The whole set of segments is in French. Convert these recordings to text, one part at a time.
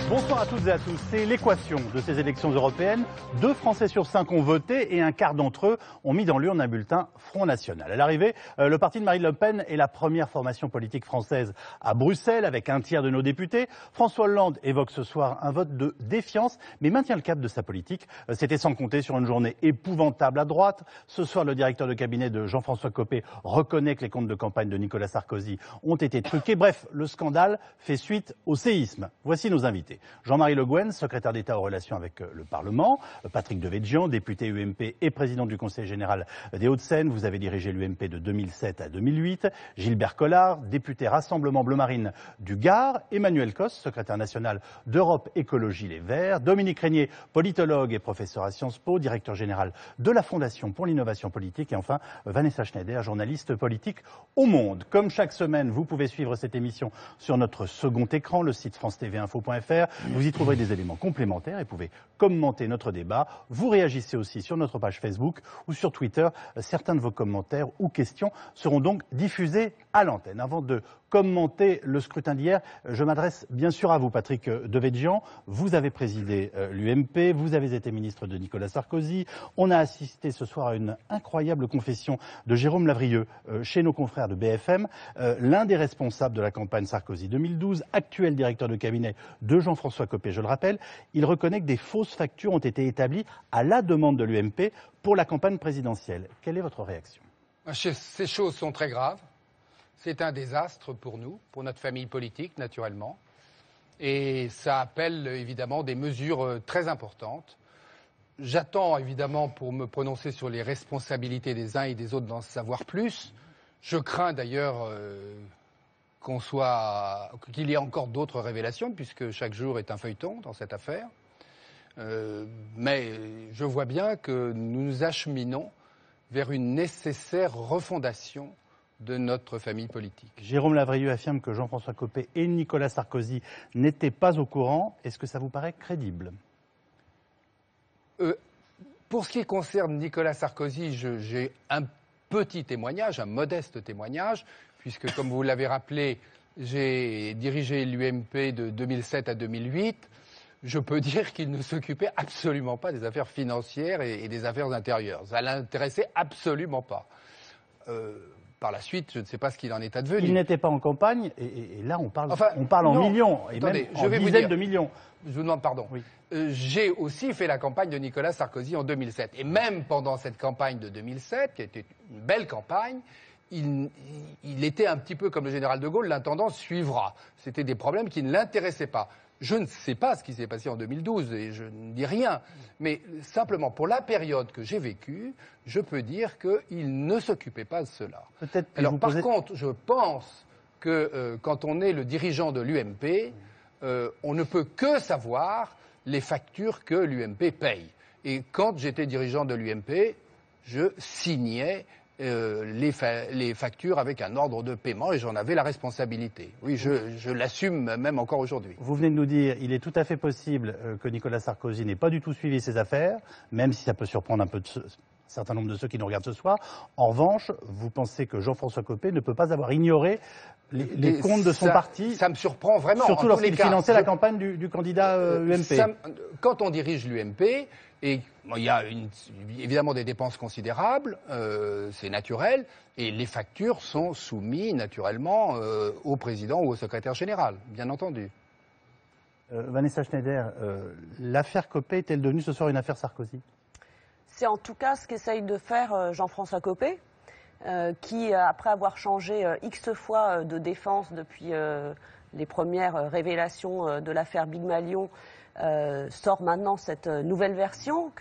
Bonsoir à toutes et à tous. C'est l'équation de ces élections européennes. 2 Français sur 5 ont voté et un quart d'entre eux ont mis dans l'urne un bulletin Front National. À l'arrivée, le parti de Marine Le Pen est la première formation politique française à Bruxelles avec un tiers de nos députés. François Hollande évoque ce soir un vote de défiance mais maintient le cap de sa politique. C'était sans compter sur une journée épouvantable à droite. Ce soir, le directeur de cabinet de Jean-François Copé reconnaît que les comptes de campagne de Nicolas Sarkozy ont été truqués. Bref, le scandale fait suite au séisme. Voici nos invités. Jean-Marie Le Guen, secrétaire d'État aux relations avec le Parlement. Patrick Devedjian, député UMP et président du Conseil général des Hauts-de-Seine. Vous avez dirigé l'UMP de 2007 à 2008. Gilbert Collard, député Rassemblement Bleu Marine du Gard. Emmanuel Cos, secrétaire national d'Europe Écologie Les Verts. Dominique Régnier, politologue et professeur à Sciences Po, directeur général de la Fondation pour l'innovation politique. Et enfin, Vanessa Schneider, journaliste politique au Monde. Comme chaque semaine, vous pouvez suivre cette émission sur notre second écran, le site france-tv-info.fr. Vous y trouverez des éléments complémentaires et pouvez commenter notre débat. Vous réagissez aussi sur notre page Facebook ou sur Twitter. Certains de vos commentaires ou questions seront donc diffusés à l'antenne. Avant de commenter le scrutin d'hier, je m'adresse bien sûr à vous, Patrick Devedjian. Vous avez présidé l'UMP, vous avez été ministre de Nicolas Sarkozy. On a assisté ce soir à une incroyable confession de Jérôme Lavrieux chez nos confrères de BFM, l'un des responsables de la campagne Sarkozy 2012, actuel directeur de cabinet de Jean-François Copé, je le rappelle. Il reconnaît que des fausses factures ont été établies à la demande de l'UMP pour la campagne présidentielle. Quelle est votre réaction ? Ces choses sont très graves. C'est un désastre pour nous, pour notre famille politique, naturellement. Et ça appelle évidemment des mesures très importantes. J'attends évidemment pour me prononcer sur les responsabilités des uns et des autres d'en savoir plus. Je crains d'ailleurs qu'il y ait encore d'autres révélations, puisque chaque jour est un feuilleton dans cette affaire. Mais je vois bien que nous nous acheminons vers une nécessaire refondation de notre famille politique. Jérôme Lavrieux affirme que Jean-François Copé et Nicolas Sarkozy n'étaient pas au courant. Est-ce que ça vous paraît crédible ? Pour ce qui concerne Nicolas Sarkozy, j'ai un petit témoignage, un modeste témoignage, puisque comme vous l'avez rappelé, j'ai dirigé l'UMP de 2007 à 2008. Je peux dire qu'il ne s'occupait absolument pas des affaires financières et des affaires intérieures. Ça ne l'intéressait absolument pas. Par la suite, je ne sais pas ce qu'il en est advenu. Il n'était pas en campagne, et là on parle en millions, et attendez, même en dizaines de millions. Je vous demande pardon. Oui. J'ai aussi fait la campagne de Nicolas Sarkozy en 2007. Et même pendant cette campagne de 2007, qui était une belle campagne, il était un petit peu comme le général de Gaulle, l'intendant suivra. C'était des problèmes qui ne l'intéressaient pas. Je ne sais pas ce qui s'est passé en 2012 et je ne dis rien, mais simplement pour la période que j'ai vécue, je peux dire qu'il ne s'occupait pas de cela. Alors par contre, je pense que quand on est le dirigeant de l'UMP, on ne peut que savoir les factures que l'UMP paye. Et quand j'étais dirigeant de l'UMP, je signais les factures avec un ordre de paiement et j'en avais la responsabilité. Oui, je l'assume même encore aujourd'hui. Vous venez de nous dire qu'il est tout à fait possible que Nicolas Sarkozy n'ait pas du tout suivi ses affaires, même si ça peut surprendre un certain nombre de ceux qui nous regardent ce soir. En revanche, vous pensez que Jean-François Copé ne peut pas avoir ignoré les comptes de son parti. Ça me surprend vraiment. Surtout lorsqu'il finançait la campagne du candidat UMP. Quand on dirige l'UMP, et il y a évidemment des dépenses considérables, c'est naturel, et les factures sont soumises naturellement au président ou au secrétaire général, bien entendu. Vanessa Schneider, l'affaire Copé est-elle devenue ce soir une affaire Sarkozy ? C'est en tout cas ce qu'essaye de faire Jean-François Copé, qui, après avoir changé X fois de défense depuis les premières révélations de l'affaire Big Malion, sort maintenant cette nouvelle version.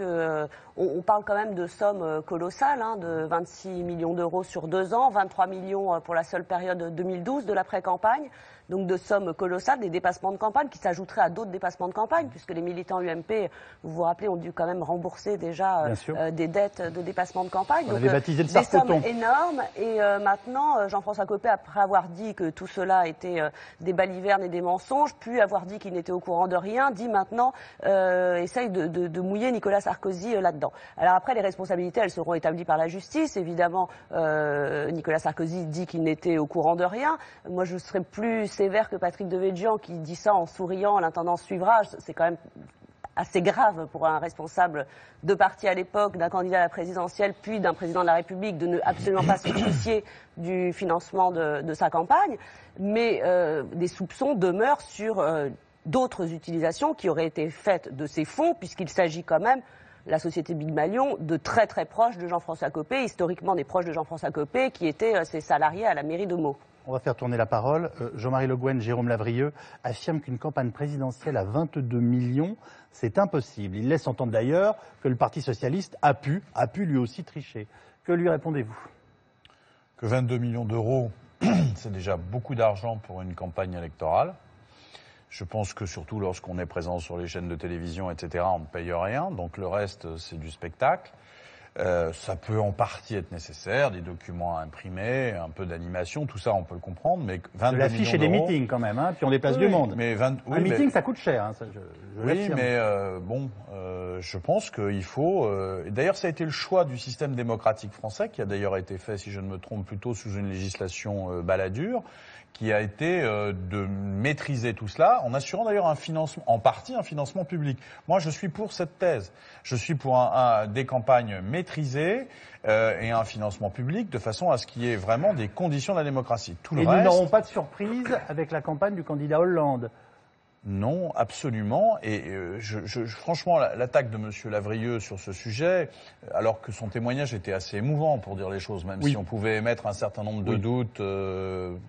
On parle quand même de sommes colossales, de 26 millions d'euros sur 2 ans, 23 millions pour la seule période 2012 de l'après-campagne. Donc de sommes colossales, des dépassements de campagne qui s'ajouteraient à d'autres dépassements de campagne, puisque les militants UMP, vous vous rappelez, ont dû quand même rembourser déjà des dettes de dépassement de campagne. On avait baptisé le des sarcoton. sommes énormes. Et maintenant, Jean-François Copé, après avoir dit que tout cela était des balivernes et des mensonges, puis avoir dit qu'il n'était au courant de rien, dit maintenant, essaye de mouiller Nicolas Sarkozy là-dedans. Alors après, les responsabilités, elles seront établies par la justice. Évidemment, Nicolas Sarkozy dit qu'il n'était au courant de rien. Moi, je serais plus sévère que Patrick Devedjian qui dit ça en souriant, l'intendance suivra. C'est quand même assez grave pour un responsable de parti à l'époque, d'un candidat à la présidentielle, puis d'un président de la République, de ne absolument pas se soucier du financement de sa campagne. Mais des soupçons demeurent sur d'autres utilisations qui auraient été faites de ces fonds, puisqu'il s'agit quand même, la société Big Malion, de très très proches de Jean-François Copé, historiquement des proches de Jean-François Copé, qui étaient ses salariés à la mairie de Meaux. On va faire tourner la parole. Jean-Marie Le Guen, Jérôme Lavrieux affirment qu'une campagne présidentielle à 22 millions, c'est impossible. Il laisse entendre d'ailleurs que le Parti socialiste a pu lui aussi tricher. Que lui répondez-vous? Que 22 millions d'euros, c'est déjà beaucoup d'argent pour une campagne électorale. Je pense que surtout lorsqu'on est présent sur les chaînes de télévision, etc., on ne paye rien. Donc le reste, c'est du spectacle. Ça peut en partie être nécessaire, des documents à imprimer, un peu d'animation, tout ça on peut le comprendre, mais 22 de l'affiche et des meetings quand même, puis on déplace du monde. Mais un meeting ça coûte cher, ça, je oui, mais je pense qu'il faut... D'ailleurs ça a été le choix du système démocratique français, qui a d'ailleurs été fait, si je ne me trompe, plutôt sous une législation Balladur, qui a été de maîtriser tout cela, en assurant d'ailleurs un financement, en partie un financement public. Moi, je suis pour cette thèse. Je suis pour des campagnes maîtrisées et un financement public, de façon à ce qu'il y ait vraiment des conditions de la démocratie. Tout le reste... nous n'aurons pas de surprise avec la campagne du candidat Hollande. Non, absolument. Et franchement, l'attaque de Monsieur Lavrieux sur ce sujet, alors que son témoignage était assez émouvant pour dire les choses, même si on pouvait émettre un certain nombre de doutes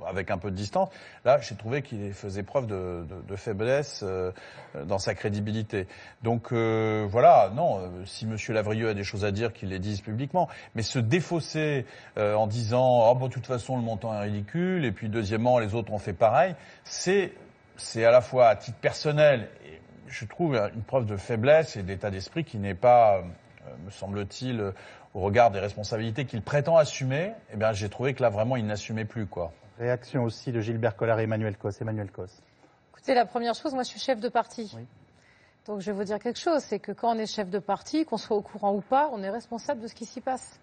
avec un peu de distance, là, j'ai trouvé qu'il faisait preuve de faiblesse dans sa crédibilité. Donc voilà, non, si Monsieur Lavrieux a des choses à dire, qu'il les dise publiquement. Mais se défausser en disant « Oh, bon, de toute façon, le montant est ridicule », et puis deuxièmement, les autres ont fait pareil, c'est à la fois à titre personnel, et je trouve une preuve de faiblesse et d'état d'esprit qui n'est pas, me semble-t-il, au regard des responsabilités qu'il prétend assumer. Eh bien, j'ai trouvé que là, vraiment, il n'assumait plus, quoi. Réaction aussi de Gilbert Collard et Emmanuel Cos. Emmanuel Cos. Écoutez, la première chose, moi, je suis chef de parti. Oui. Donc, je vais vous dire quelque chose, c'est que quand on est chef de parti, qu'on soit au courant ou pas, on est responsable de ce qui s'y passe.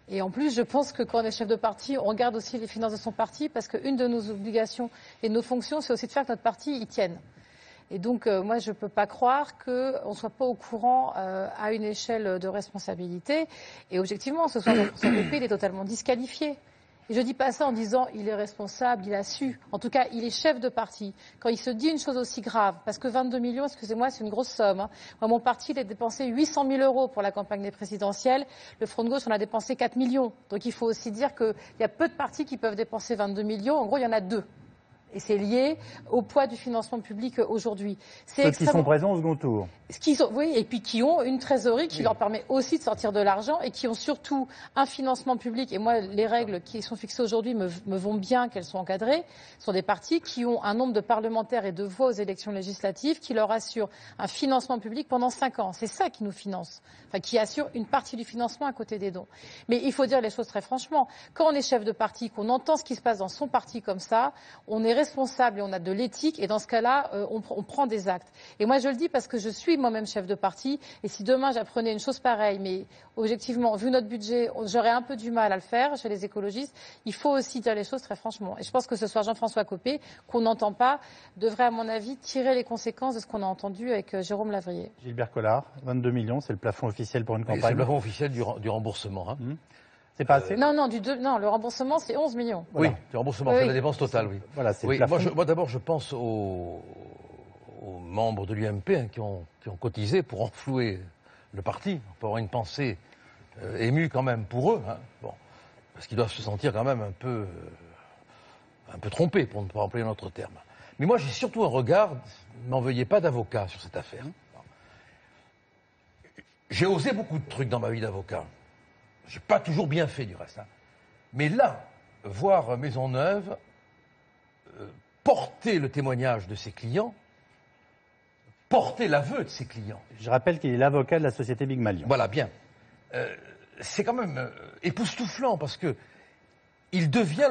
Et en plus, je pense que quand on est chef de parti, on regarde aussi les finances de son parti, parce qu'une de nos obligations et de nos fonctions, c'est aussi de faire que notre parti y tienne. Et donc, moi, je ne peux pas croire qu'on ne soit pas au courant à une échelle de responsabilité. Et objectivement, ce soir, Jean-François Copé, il est totalement disqualifié. Et je ne dis pas ça en disant il est responsable, il a su. En tout cas, il est chef de parti. Quand il se dit une chose aussi grave, parce que 22 millions, excusez-moi, c'est une grosse somme. Hein. Moi, mon parti, il a dépensé 800 000 euros pour la campagne des présidentielles. Le Front de gauche, on a dépensé 4 millions. Donc il faut aussi dire qu'il y a peu de partis qui peuvent dépenser 22 millions. En gros, il y en a 2. Et c'est lié au poids du financement public aujourd'hui. Ceux qui sont présents au second tour. Oui, et puis qui ont une trésorerie qui leur permet aussi de sortir de l'argent et qui ont surtout un financement public. Et moi, les règles qui sont fixées aujourd'hui me vont bien qu'elles soient encadrées. Ce sont des partis qui ont un nombre de parlementaires et de voix aux élections législatives qui leur assurent un financement public pendant 5 ans. C'est ça qui nous finance. Enfin, qui assure une partie du financement à côté des dons. Mais il faut dire les choses très franchement. Quand on est chef de parti, qu'on entend ce qui se passe dans son parti comme ça, on est responsable et on a de l'éthique. Et dans ce cas-là, on prend des actes. Et moi, je le dis parce que je suis moi-même chef de parti. Et si demain, j'apprenais une chose pareille, mais objectivement, vu notre budget, j'aurais un peu du mal à le faire chez les écologistes. Il faut aussi dire les choses très franchement. Et je pense que ce soir, Jean-François Copé, qu'on n'entend pas, devrait, à mon avis, tirer les conséquences de ce qu'on a entendu avec Jérôme Lavrieux. Gilbert Collard, 22 millions, c'est le plafond officiel pour une campagne. C'est le plafond officiel du remboursement. Hein. C'est pas assez? Non, le remboursement, c'est 11 millions. Voilà. Oui, le remboursement, c'est la dépense totale, oui. Voilà, c'est oui, le plafond. moi d'abord, je pense aux membres de l'UMP qui ont cotisé pour enflouer le parti, pour avoir une pensée émue quand même pour eux. Hein. Bon, parce qu'ils doivent se sentir quand même un peu trompés, pour ne pas employer notre terme. Mais moi, j'ai surtout un regard, n'en veuillez pas, d'avocat sur cette affaire. J'ai osé beaucoup de trucs dans ma vie d'avocat. J'ai pas toujours bien fait, du reste. Hein. Mais là, voir Maisonneuve porter le témoignage de ses clients, porter l'aveu de ses clients. Je rappelle qu'il est l'avocat de la société Big Malion. Voilà, bien. C'est quand même époustouflant parce que il devient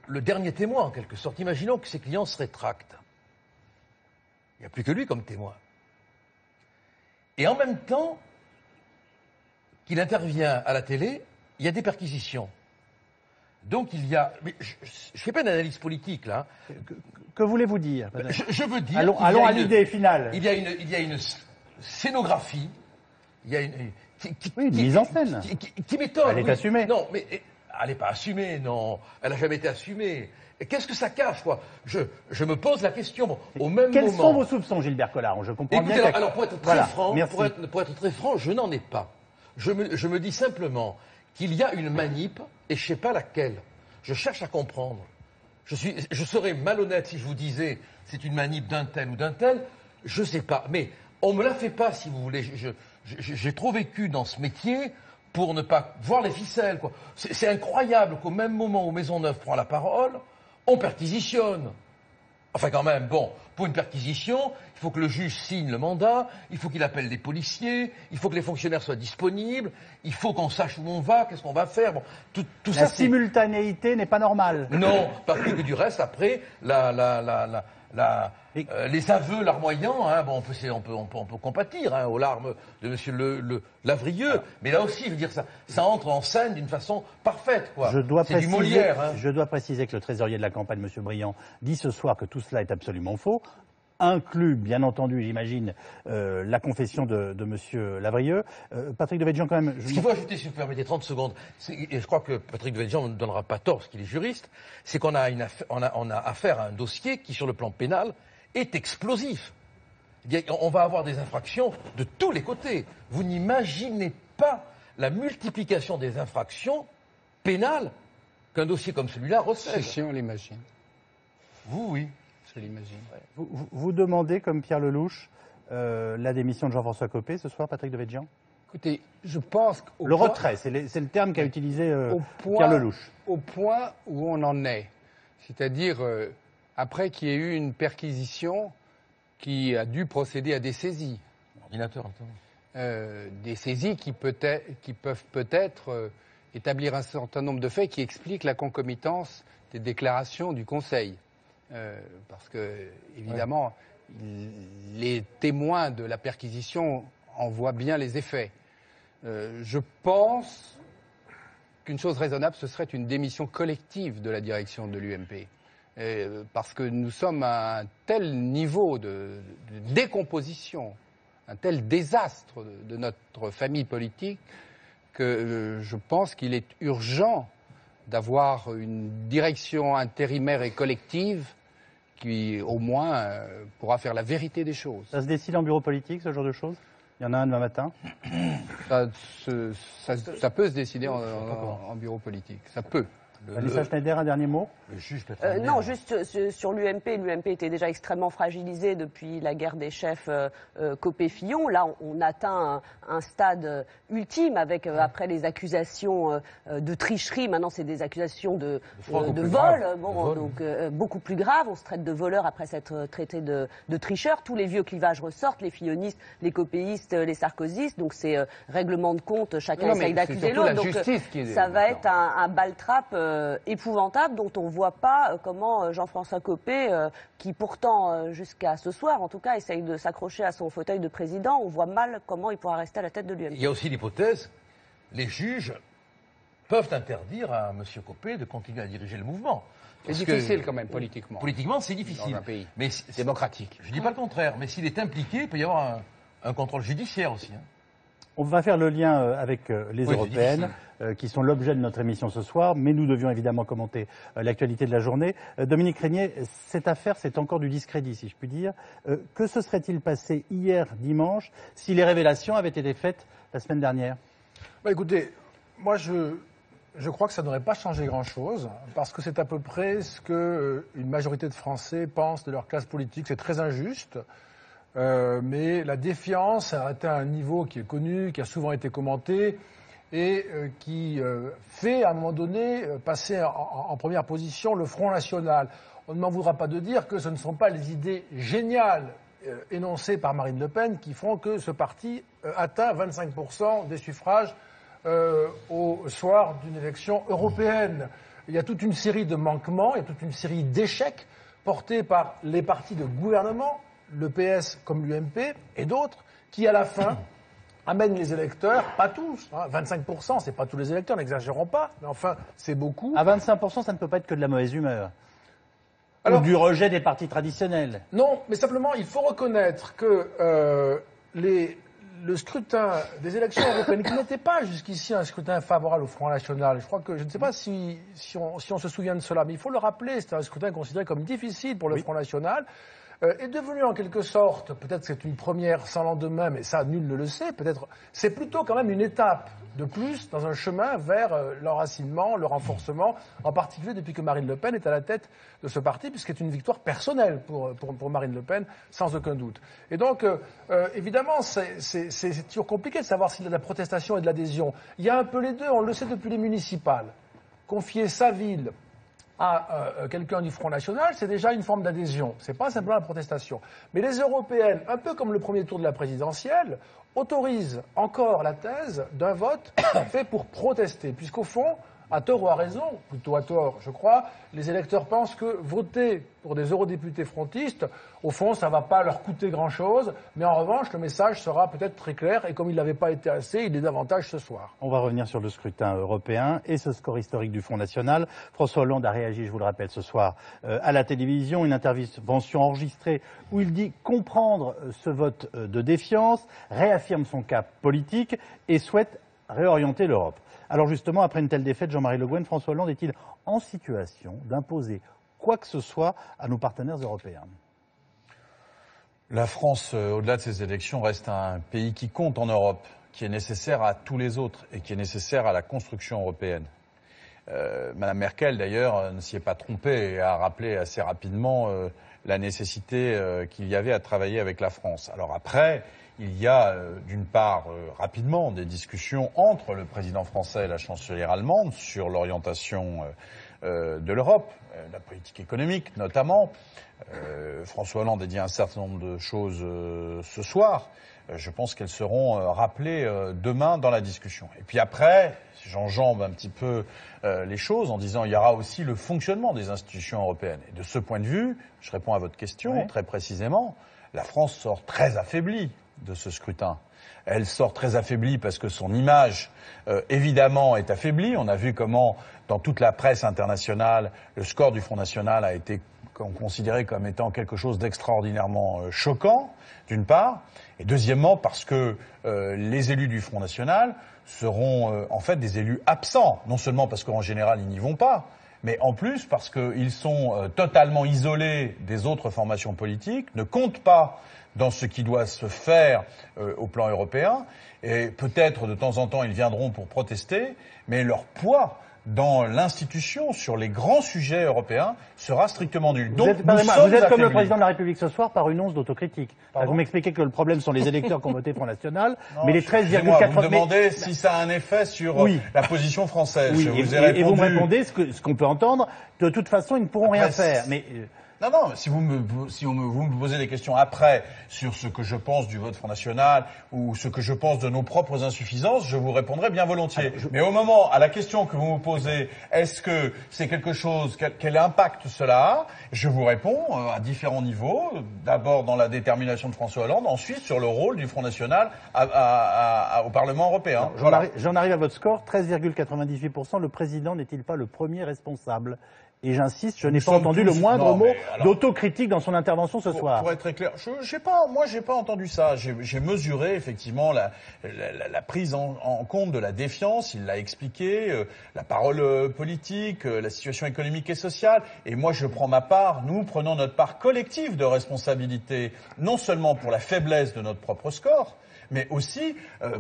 le dernier témoin, en quelque sorte. Imaginons que ses clients se rétractent. Il n'y a plus que lui comme témoin. Et en même temps qu'il intervient à la télé, il y a des perquisitions. Donc il y a... Mais je ne fais pas d'analyse politique, là. Que voulez-vous dire? Je veux dire... Allons à l'idée finale. Il y a une scénographie, il y a une mise en scène. Qui m'étonne. Elle est assumée. Non, mais elle n'est pas assumée, non. Elle n'a jamais été assumée. Et qu'est-ce que ça cache, quoi? Je me pose la question au même moment. Quels sont vos soupçons, Gilbert Collard? Je comprends Écoutez, bien. Alors, pour être très franc, pour être très franc, je n'en ai pas. Je me dis simplement qu'il y a une manip, et je ne sais pas laquelle. Je cherche à comprendre. Je serais malhonnête si je vous disais c'est une manip d'un tel ou d'un tel. Je ne sais pas. Mais on ne me la fait pas, si vous voulez. J'ai trop vécu dans ce métier pour ne pas voir les ficelles, quoi. C'est incroyable qu'au même moment où Maisonneuve prend la parole, on perquisitionne. Enfin, quand même, bon, pour une perquisition, il faut que le juge signe le mandat, il faut qu'il appelle des policiers, il faut que les fonctionnaires soient disponibles, il faut qu'on sache où on va, qu'est-ce qu'on va faire. Bon, tout ça, la simultanéité n'est pas normale. Non, parce que du reste, après, les aveux larmoyants, hein, bon, on peut compatir aux larmes de M. Lavrieux, mais là aussi, je veux dire, ça entre en scène d'une façon parfaite, quoi. C'est du Molière. Hein. Je dois préciser que le trésorier de la campagne, M. Briand, dit ce soir que tout cela est absolument faux, inclut, bien entendu, j'imagine, la confession de M. Lavrieux. Patrick Devedjian, quand même... Ce qu'il faut ajouter, si vous permettez 30 secondes, et je crois que Patrick Devedjian ne me donnera pas tort, parce qu'il est juriste, c'est qu'on a, on a affaire à un dossier qui, sur le plan pénal, est explosif. On va avoir des infractions de tous les côtés. Vous n'imaginez pas la multiplication des infractions pénales qu'un dossier comme celui-là recèle. Si, on l'imagine. Vous, oui. Je l'imagine. Vous demandez, comme Pierre Lelouch, la démission de Jean-François Copé ce soir, Patrick Devedjian? Écoutez, je pense qu'au Le retrait, c'est le terme qu'a utilisé Pierre Lelouch. Au point où on en est, c'est-à-dire après qu'il y ait eu une perquisition qui a dû procéder à des saisies. Ordinateur, des saisies qui peuvent peut-être établir un certain nombre de faits qui expliquent la concomitance des déclarations du Conseil. Parce que, évidemment, les témoins de la perquisition en voient bien les effets. Je pense qu'une chose raisonnable, ce serait une démission collective de la direction de l'UMP. Parce que nous sommes à un tel niveau de décomposition, un tel désastre de notre famille politique, que je pense qu'il est urgent d'avoir une direction intérimaire et collective qui, au moins, pourra faire la vérité des choses. Ça se décide en bureau politique, ce genre de choses? Il y en a un demain matin? Ça peut se décider en bureau politique. Ça peut. Vanessa Schneider, un dernier mot? Non, juste sur l'UMP. L'UMP était déjà extrêmement fragilisé depuis la guerre des chefs Copé-Fillon. Là, on atteint un stade ultime avec, après les accusations de tricherie, maintenant c'est des accusations de vol. Bon, donc beaucoup plus grave. On se traite de voleurs après s'être traité de tricheurs. Tous les vieux clivages ressortent, les fillonistes, les copéistes, les sarkozystes. Donc c'est règlement de compte, chacun essaye d'accuser l'autre. Donc ça va être un baltrap épouvantable dont on ne voit pas comment Jean-François Copé, qui pourtant jusqu'à ce soir en tout cas essaye de s'accrocher à son fauteuil de président, on voit mal comment il pourra rester à la tête de l'UMP. Il y a aussi l'hypothèse, les juges peuvent interdire à M. Copé de continuer à diriger le mouvement. C'est difficile quand même politiquement. Politiquement c'est difficile. Dans un pays mais démocratique. Je ne dis pas le contraire, mais s'il est impliqué, il peut y avoir un contrôle judiciaire aussi. Hein. On va faire le lien avec les européennes, qui sont l'objet de notre émission ce soir, mais nous devions évidemment commenter l'actualité de la journée. Dominique Régnier, cette affaire, c'est encore du discrédit, si je puis dire. Que se serait-il passé hier, dimanche, si les révélations avaient été faites la semaine dernière? Écoutez, moi je crois que ça n'aurait pas changé grand-chose, parce que c'est à peu près ce que une majorité de Français pensent de leur classe politique. C'est très injuste, mais la défiance a atteint un niveau qui est connu, qui a souvent été commenté, et qui fait, à un moment donné, passer en première position le Front National. On ne m'en voudra pas de dire que ce ne sont pas les idées géniales énoncées par Marine Le Pen qui font que ce parti atteint 25% des suffrages au soir d'une élection européenne. Il y a toute une série de manquements, il y a toute une série d'échecs portés par les partis de gouvernement, le PS comme l'UMP et d'autres, qui à la fin amènent les électeurs, pas tous, 25%, c'est pas tous les électeurs, n'exagérons pas, mais enfin, c'est beaucoup. À 25%, ça ne peut pas être que de la mauvaise humeur. Alors, ou du rejet des partis traditionnels. Non, mais simplement, il faut reconnaître que le scrutin des élections européennes, qui n'était pas jusqu'ici un scrutin favorable au Front National, je crois que, je ne sais pas si on se souvient de cela, mais il faut le rappeler, c'était un scrutin considéré comme difficile pour le Front National, est devenu en quelque sorte, peut-être c'est une première sans lendemain, mais ça nul ne le sait, peut-être c'est plutôt quand même une étape de plus dans un chemin vers l'enracinement, le renforcement, en particulier depuis que Marine Le Pen est à la tête de ce parti, puisque c'est une victoire personnelle pour Marine Le Pen, sans aucun doute. Et donc, évidemment, c'est toujours compliqué de savoir s'il y a de la protestation et de l'adhésion. Il y a un peu les deux, on le sait depuis les municipales. Confier sa ville à quelqu'un du Front National, c'est déjà une forme d'adhésion. C'est pas simplement la protestation. Mais les européennes, un peu comme le premier tour de la présidentielle, autorisent encore la thèse d'un vote fait pour protester. Puisqu'au fond, à tort ou à raison, plutôt à tort, je crois, les électeurs pensent que voter pour des eurodéputés frontistes, au fond, ça ne va pas leur coûter grand-chose, mais en revanche, le message sera peut-être très clair, et comme il n'avait pas été assez, il est davantage ce soir. On va revenir sur le scrutin européen et ce score historique du Front National. François Hollande a réagi, je vous le rappelle, ce soir à la télévision, une intervention enregistrée où il dit comprendre ce vote de défiance, réaffirme son cap politique et souhaite réorienter l'Europe. Alors justement, après une telle défaite, Jean-Marie Le Guen, François Hollande est-il en situation d'imposer quoi que ce soit à nos partenaires européens? La France, au-delà de ces élections, reste un pays qui compte en Europe, qui est nécessaire à tous les autres et qui est nécessaire à la construction européenne. Madame Merkel, d'ailleurs, ne s'y est pas trompée et a rappelé assez rapidement la nécessité qu'il y avait à travailler avec la France. Alors après, il y a d'une part rapidement des discussions entre le président français et la chancelière allemande sur l'orientation de l'Europe, la politique économique notamment. François Hollande a dit un certain nombre de choses ce soir. Je pense qu'elles seront rappelées demain dans la discussion. Et puis après, j'enjambe un petit peu les choses en disant il y aura aussi le fonctionnement des institutions européennes. Et de ce point de vue, je réponds à votre question très précisément, la France sort très affaiblie de ce scrutin. Elle sort très affaiblie parce que son image, évidemment, est affaiblie. On a vu comment, dans toute la presse internationale, le score du Front National a été considéré comme étant quelque chose d'extraordinairement choquant, d'une part, et deuxièmement parce que les élus du Front National seront en fait des élus absents, non seulement parce qu'en général ils n'y vont pas, mais en plus parce qu'ils sont totalement isolés des autres formations politiques, ne comptent pas dans ce qui doit se faire au plan européen, et peut-être de temps en temps ils viendront pour protester, mais leur poids dans l'institution sur les grands sujets européens sera strictement nul. Donc, vous êtes comme le président de la République ce soir par une once d'autocritique. Vous m'expliquez que le problème sont les électeurs qui ont voté Front National, non, mais les 13,4%... Vous me demandez si ça a un effet sur la position française. Oui, je vous ai répondu... et vous me répondez ce qu'on peut entendre. De toute façon, ils ne pourront rien faire. Mais Non, si vous me posez des questions après sur ce que je pense du vote Front National ou ce que je pense de nos propres insuffisances, je vous répondrai bien volontiers. Mais au moment, à la question que vous me posez, est-ce que c'est quelque chose, quel impact cela a, je vous réponds à différents niveaux. D'abord dans la détermination de François Hollande, ensuite sur le rôle du Front National au Parlement européen. J'en arrive à votre score, 13,98%. Le président n'est-il pas le premier responsable ? Et j'insiste, je n'ai pas entendu le moindre mot d'autocritique dans son intervention ce soir. Pour être très clair, moi j'ai pas entendu ça. J'ai mesuré effectivement la prise en compte de la défiance. Il l'a expliqué, la parole politique, la situation économique et sociale. Et moi je prends ma part. Nous prenons notre part collective de responsabilité, non seulement pour la faiblesse de notre propre score, mais aussi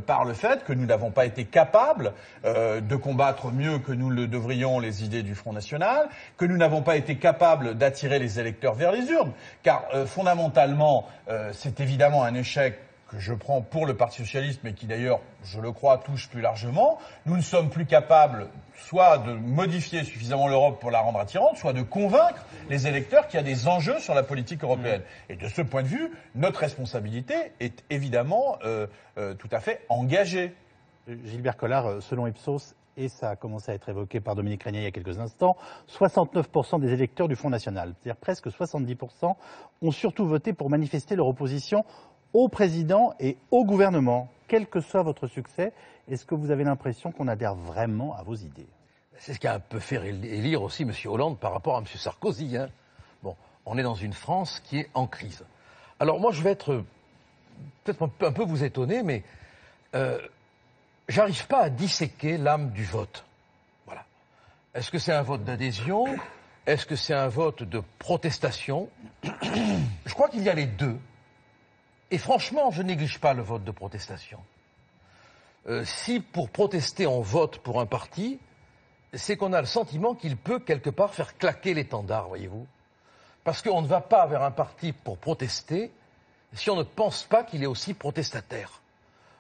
par le fait que nous n'avons pas été capables de combattre mieux que nous le devrions les idées du Front National, que nous n'avons pas été capables d'attirer les électeurs vers les urnes, car fondamentalement, c'est évidemment un échec que je prends pour le Parti socialiste, mais qui d'ailleurs, je le crois, touche plus largement. Nous ne sommes plus capables soit de modifier suffisamment l'Europe pour la rendre attirante, soit de convaincre les électeurs qu'il y a des enjeux sur la politique européenne. Et de ce point de vue, notre responsabilité est évidemment tout à fait engagée. Gilbert Collard, selon Ipsos, et ça a commencé à être évoqué par Dominique Régnier il y a quelques instants, 69% des électeurs du Front National, c'est-à-dire presque 70%, ont surtout voté pour manifester leur opposition au président et au gouvernement. Quel que soit votre succès, est-ce que vous avez l'impression qu'on adhère vraiment à vos idées? C'est ce qui a un peu fait élire aussi M. Hollande par rapport à M. Sarkozy. Hein. Bon, on est dans une France qui est en crise. Alors moi, je vais être peut-être un peu vous étonner, mais j'arrive pas à disséquer l'âme du vote. Voilà. Est-ce que c'est un vote d'adhésion? Est-ce que c'est un vote de protestation? Je crois qu'il y a les deux. Et franchement, je néglige pas le vote de protestation. Si pour protester on vote pour un parti, c'est qu'on a le sentiment qu'il peut quelque part faire claquer l'étendard, voyez-vous. Parce qu'on ne va pas vers un parti pour protester si on ne pense pas qu'il est aussi protestataire.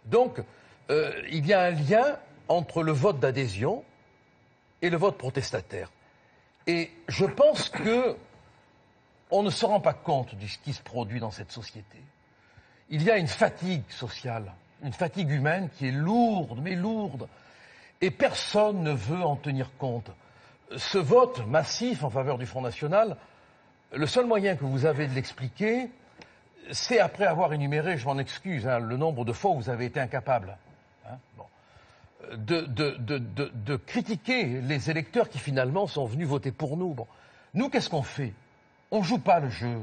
Donc, il y a un lien entre le vote d'adhésion et le vote protestataire. Et je pense que on ne se rend pas compte de ce qui se produit dans cette société. Il y a une fatigue sociale, une fatigue humaine qui est lourde, mais lourde. Et personne ne veut en tenir compte. Ce vote massif en faveur du Front National, le seul moyen que vous avez de l'expliquer, c'est après avoir énuméré, je m'en excuse, hein, le nombre de fois où vous avez été incapable, hein, bon, de critiquer les électeurs qui finalement sont venus voter pour nous. Bon. Nous, qu'est-ce qu'on fait? On ne joue pas le jeu.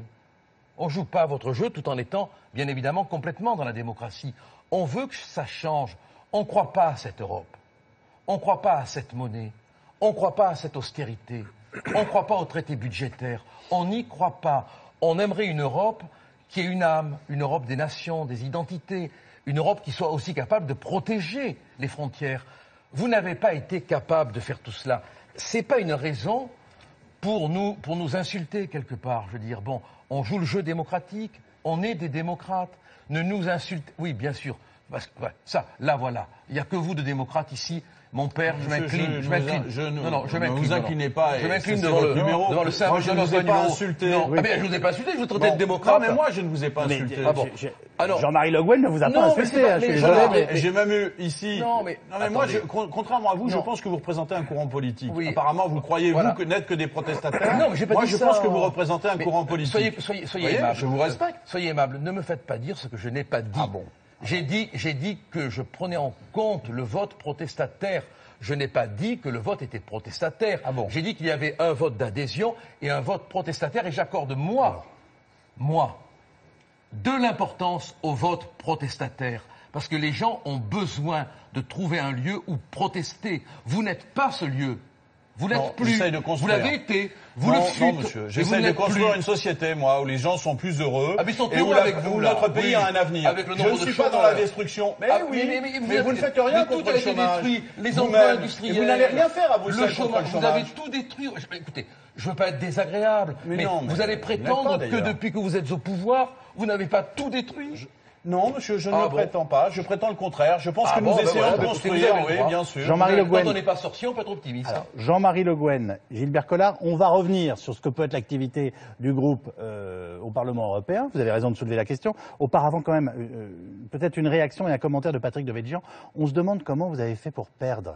On ne joue pas votre jeu tout en étant, bien évidemment, complètement dans la démocratie. On veut que ça change. On ne croit pas à cette Europe. On ne croit pas à cette monnaie. On ne croit pas à cette austérité. On ne croit pas au traité budgétaire. On n'y croit pas. On aimerait une Europe qui ait une âme, une Europe des nations, des identités, une Europe qui soit aussi capable de protéger les frontières. Vous n'avez pas été capable de faire tout cela. Ce n'est pas une raison pour nous insulter quelque part. Je veux dire, bon, on joue le jeu démocratique, on est des démocrates, ne nous insultez... Oui, bien sûr, parce que, ouais, ça, là, voilà, il n'y a que vous de démocrates ici. Mon père, je m'incline. Ne vous inclinez pas. Je m'incline devant le simple. Moi, je ne vous ai pas insulté. Non, mais je ne vous ai pas insulté, je vous traitais de démocrate. Non, mais moi, je ne vous ai pas insulté. Jean-Marie Le Guen ne vous a pas insulté. J'ai même eu ici... Non, mais moi, contrairement à vous, je pense que vous représentez un courant politique. Apparemment, vous croyez, vous, n'être que des protestataires. Non, mais j'ai pas dit ça. Moi, je pense que vous représentez un courant politique. Soyez aimable. Je vous respecte. Soyez aimable. Ne me faites pas dire ce que je n'ai pas dit. Ah bon? J'ai dit que je prenais en compte le vote protestataire. Je n'ai pas dit que le vote était protestataire. Ah bon? J'ai dit qu'il y avait un vote d'adhésion et un vote protestataire et j'accorde, moi, de l'importance au vote protestataire. Parce que les gens ont besoin de trouver un lieu où protester. Vous n'êtes pas ce lieu. Vous n'êtes plus. Vous l'avez été. Vous le fûtes. Non, monsieur. J'essaie de construire une société, moi, où les gens sont plus heureux. Ah, mais ils sont et où notre pays a un avenir. Je ne suis pas dans la destruction. Mais vous ne faites rien contre le chômage. Les emplois industriels. Et vous n'allez rien faire à Bruxelles contre le chômage. Vous avez tout détruit. Écoutez, je ne veux pas être désagréable, mais vous allez prétendre que depuis que vous êtes au pouvoir, vous n'avez pas tout détruit. Non, monsieur, je ne le prétends pas. Je prétends le contraire. Je pense que nous essayons de construire, oui, bien sûr. Jean-Marie Le Guen. Quand on n'est pas sorcier, on peut être optimiste. Jean-Marie Le Guen, Gilbert Collard, on va revenir sur ce que peut être l'activité du groupe au Parlement européen. Vous avez raison de soulever la question. Auparavant, quand même, peut-être une réaction et un commentaire de Patrick Devedjian. On se demande comment vous avez fait pour perdre.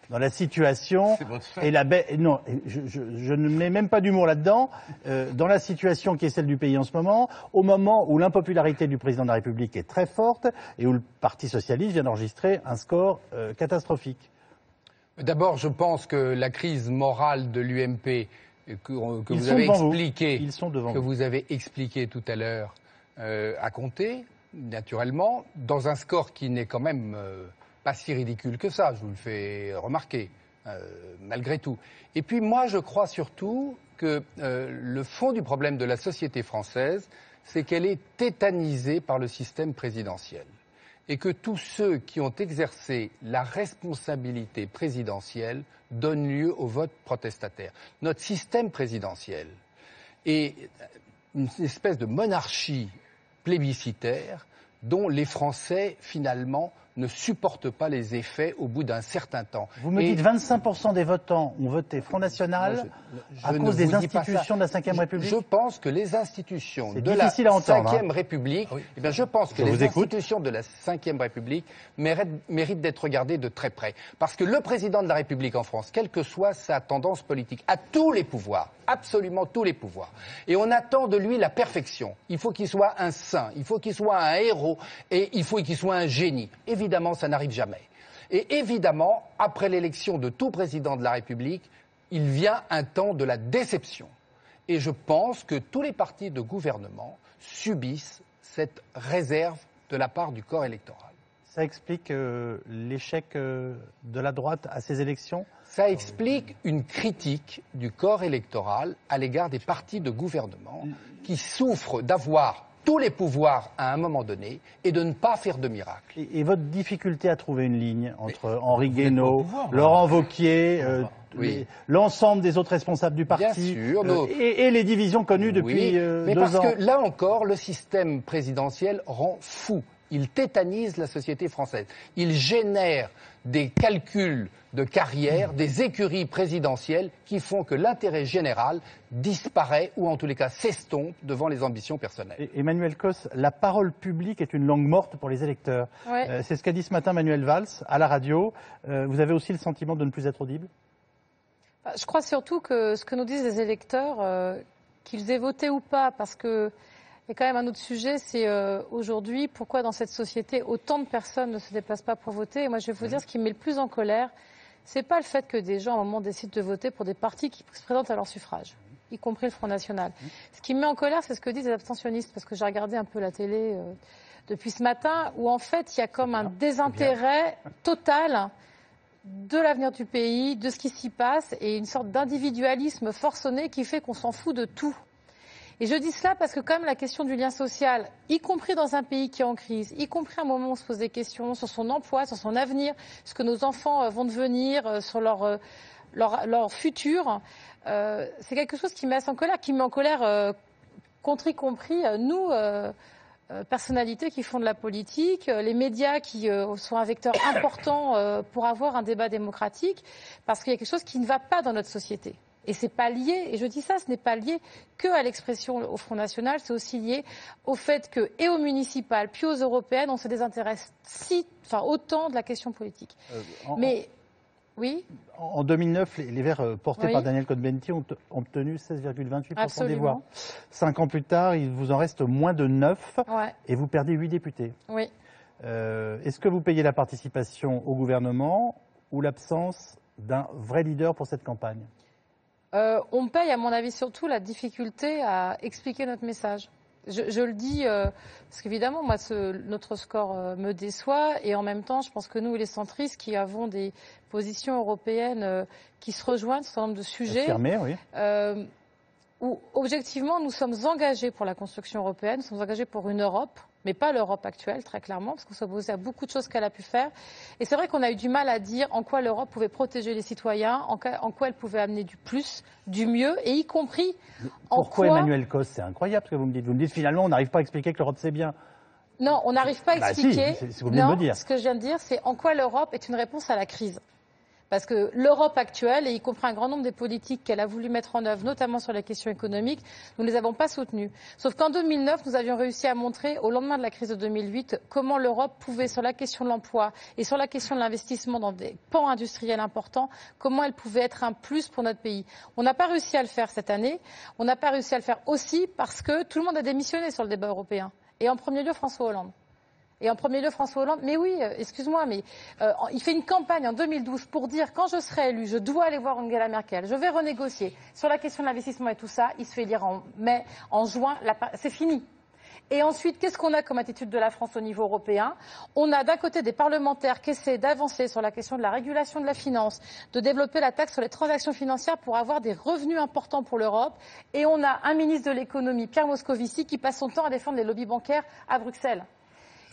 Dans la situation et non, je ne mets même pas d'humour là-dedans. Dans la situation qui est celle du pays en ce moment, au moment où l'impopularité du président de la République est très forte et où le Parti socialiste vient d'enregistrer un score catastrophique. D'abord, je pense que la crise morale de l'UMP que vous avez expliqué, ils sont devant que vous. vous avez expliqué tout à l'heure à compter, naturellement, dans un score qui n'est quand même pas si ridicule que ça, je vous le fais remarquer, malgré tout. Et puis moi, je crois surtout que le fond du problème de la société française, c'est qu'elle est tétanisée par le système présidentiel. Et que tous ceux qui ont exercé la responsabilité présidentielle donnent lieu au vote protestataire. Notre système présidentiel est une espèce de monarchie plébiscitaire dont les Français, finalement, ne supportent pas les effets au bout d'un certain temps. Vous me dites 25% des votants ont voté Front National à cause des institutions de la Ve République. Je pense que les institutions de la Ve République, eh bien, je pense que les institutions de la Ve République méritent d'être regardées de très près. Parce que le président de la République en France, quelle que soit sa tendance politique, a tous les pouvoirs, absolument tous les pouvoirs. Et on attend de lui la perfection. Il faut qu'il soit un saint, il faut qu'il soit un héros et il faut qu'il soit un génie. Évidemment, ça n'arrive jamais. Et évidemment, après l'élection de tout président de la République, il vient un temps de la déception. Et je pense que tous les partis de gouvernement subissent cette réserve de la part du corps électoral. Ça explique l'échec de la droite à ces élections ? Ça explique une critique du corps électoral à l'égard des partis de gouvernement qui souffrent d'avoir tous les pouvoirs à un moment donné et de ne pas faire de miracle. Et votre difficulté à trouver une ligne entre Henri Guénaud, Laurent Wauquiez, l'ensemble des autres responsables du parti, et les divisions connues depuis 2 ans. Mais parce que là encore, le système présidentiel rend fou. Il tétanise la société française. Il génère des calculs de carrière, des écuries présidentielles qui font que l'intérêt général disparaît ou en tous les cas s'estompe devant les ambitions personnelles. Emmanuel Causse, la parole publique est une langue morte pour les électeurs. Ouais. C'est ce qu'a dit ce matin Manuel Valls à la radio. Vous avez aussi le sentiment de ne plus être audible ? Je crois surtout que ce que nous disent les électeurs, qu'ils aient voté ou pas, parce que il y a quand même un autre sujet, c'est aujourd'hui pourquoi dans cette société autant de personnes ne se déplacent pas pour voter. Et moi, je vais vous dire, ce qui me met le plus en colère, c'est pas le fait que des gens, à un moment, décident de voter pour des partis qui se présentent à leur suffrage, y compris le Front National. Ce qui me met en colère, c'est ce que disent les abstentionnistes, parce que j'ai regardé un peu la télé depuis ce matin, où en fait, il y a comme un désintérêt total de l'avenir du pays, de ce qui s'y passe, et une sorte d'individualisme forcené qui fait qu'on s'en fout de tout. Et je dis cela parce que quand même la question du lien social, y compris dans un pays qui est en crise, y compris à un moment où on se pose des questions sur son emploi, sur son avenir, ce que nos enfants vont devenir, sur leur futur, c'est quelque chose qui met en colère, y compris nous, personnalités qui font de la politique, les médias qui sont un vecteur important pour avoir un débat démocratique, parce qu'il y a quelque chose qui ne va pas dans notre société. Et c'est pas lié, et je dis ça, ce n'est pas lié que à l'expression au Front National, c'est aussi lié au fait que, et aux municipales, puis aux européennes, on se désintéresse autant de la question politique. Oui. En 2009, les Verts portés par Daniel Cohn-Bendit ont obtenu 16,28% des voix. 5 ans plus tard, il vous en reste moins de 9 et vous perdez 8 députés. Oui. Est-ce que vous payez la participation au gouvernement ou l'absence d'un vrai leader pour cette campagne ? On paye, à mon avis, surtout la difficulté à expliquer notre message. Je le dis parce qu'évidemment, moi, notre score me déçoit et en même temps, je pense que nous, les centristes, qui avons des positions européennes qui se rejoignent sur un nombre de sujets, où objectivement, nous sommes engagés pour la construction européenne, nous sommes engagés pour une Europe, mais pas l'Europe actuelle, très clairement, parce qu'on s'oppose à beaucoup de choses qu'elle a pu faire. Et c'est vrai qu'on a eu du mal à dire en quoi l'Europe pouvait protéger les citoyens, en quoi elle pouvait amener du plus, du mieux, et y compris Pourquoi Emmanuel Causse, c'est incroyable ce que vous me dites. Vous me dites finalement, on n'arrive pas à expliquer que l'Europe c'est bien. Non, on n'arrive pas à expliquer. Si, c'est vous venez de me dire. Ce que je viens de dire, c'est en quoi l'Europe est une réponse à la crise. Parce que l'Europe actuelle, et y compris un grand nombre des politiques qu'elle a voulu mettre en œuvre, notamment sur les questions économiques, nous ne les avons pas soutenues. Sauf qu'en 2009, nous avions réussi à montrer, au lendemain de la crise de 2008, comment l'Europe pouvait, sur la question de l'emploi et sur la question de l'investissement dans des pans industriels importants, comment elle pouvait être un plus pour notre pays. On n'a pas réussi à le faire cette année. On n'a pas réussi à le faire aussi parce que tout le monde a démissionné sur le débat européen. Et en premier lieu, François Hollande. Et en premier lieu, François Hollande. Mais oui, excuse-moi, mais il fait une campagne en 2012 pour dire quand je serai élu, je dois aller voir Angela Merkel, je vais renégocier sur la question de l'investissement et tout ça. Il se fait élire en mai, en juin, c'est fini. Et ensuite, qu'est-ce qu'on a comme attitude de la France au niveau européen? On a d'un côté des parlementaires qui essaient d'avancer sur la question de la régulation de la finance, de développer la taxe sur les transactions financières pour avoir des revenus importants pour l'Europe. Et on a un ministre de l'économie, Pierre Moscovici, qui passe son temps à défendre les lobbies bancaires à Bruxelles.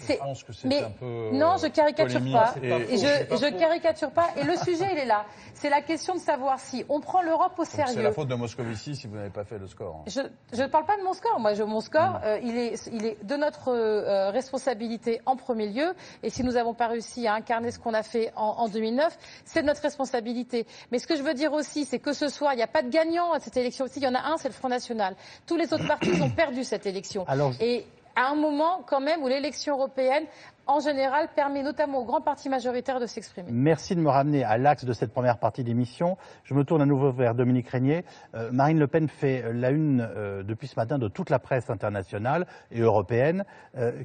Je pense que c'est un peu non, je caricature pas. Et je caricature pas. Et le sujet, il est là. C'est la question de savoir si on prend l'Europe au sérieux. C'est la faute de Moscovici si vous n'avez pas fait le score. Je ne parle pas de mon score. Moi, mon score, il est de notre responsabilité en premier lieu. Et si nous n'avons pas réussi à incarner ce qu'on a fait en 2009, c'est de notre responsabilité. Mais ce que je veux dire aussi, c'est que ce soir, il n'y a pas de gagnant à cette élection. Il y en a un, c'est le Front National. Tous les autres partis ont perdu cette élection. Et à un moment, quand même, où l'élection européenne, en général, permet notamment aux grands partis majoritaires de s'exprimer. Merci de me ramener à l'axe de cette première partie d'émission. Je me tourne à nouveau vers Dominique Régnier. Marine Le Pen fait la une depuis ce matin de toute la presse internationale et européenne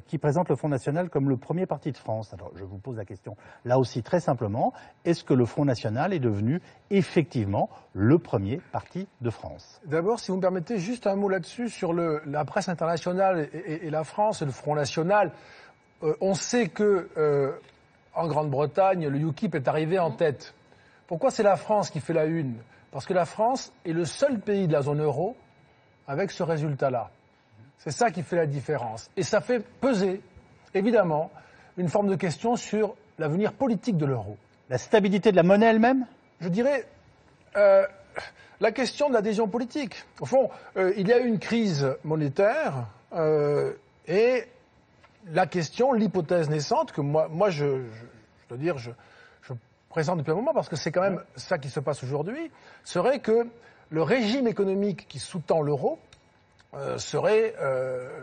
qui présente le Front National comme le premier parti de France. Alors, je vous pose la question, là aussi très simplement, est-ce que le Front National est devenu effectivement le premier parti de France? D'abord, si vous me permettez, juste un mot là-dessus sur la presse internationale et la France et le Front National. On sait que en Grande-Bretagne, le UKIP est arrivé en tête. Pourquoi c'est la France qui fait la une? Parce que la France est le seul pays de la zone euro avec ce résultat-là. C'est ça qui fait la différence. Et ça fait peser, évidemment, une forme de question sur l'avenir politique de l'euro. La stabilité de la monnaie elle-même? Je dirais la question de l'adhésion politique. Au fond, il y a eu une crise monétaire et la question, l'hypothèse naissante, que moi je dois dire, je présente depuis un moment, parce que c'est quand même ça qui se passe aujourd'hui, serait que le régime économique qui sous-tend l'euro serait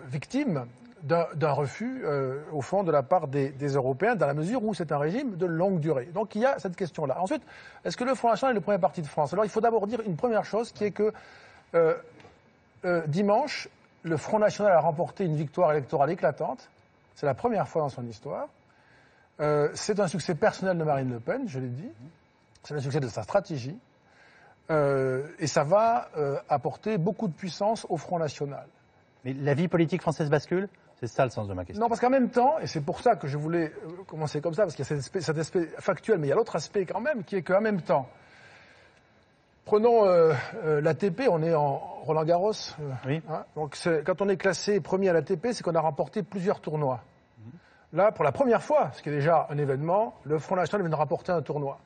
victime d'un refus, au fond, de la part des Européens, dans la mesure où c'est un régime de longue durée. Donc il y a cette question-là. Ensuite, est-ce que le Front National est le premier parti de France? Alors il faut d'abord dire une première chose, qui est que dimanche, le Front National a remporté une victoire électorale éclatante. C'est la première fois dans son histoire. C'est un succès personnel de Marine Le Pen, je l'ai dit. C'est le succès de sa stratégie. Et ça va apporter beaucoup de puissance au Front National. Mais la vie politique française bascule? C'est ça le sens de ma question. Non, parce qu'en même temps, et c'est pour ça que je voulais commencer comme ça, parce qu'il y a cet aspect factuel, mais il y a l'autre aspect quand même, qui est qu'en même temps, prenons l'ATP, on est en Roland-Garros. Oui. Hein, donc quand on est classé premier à l'ATP, c'est qu'on a remporté plusieurs tournois. Là, pour la première fois, ce qui est déjà un événement, le Front National vient de remporter un tournoi.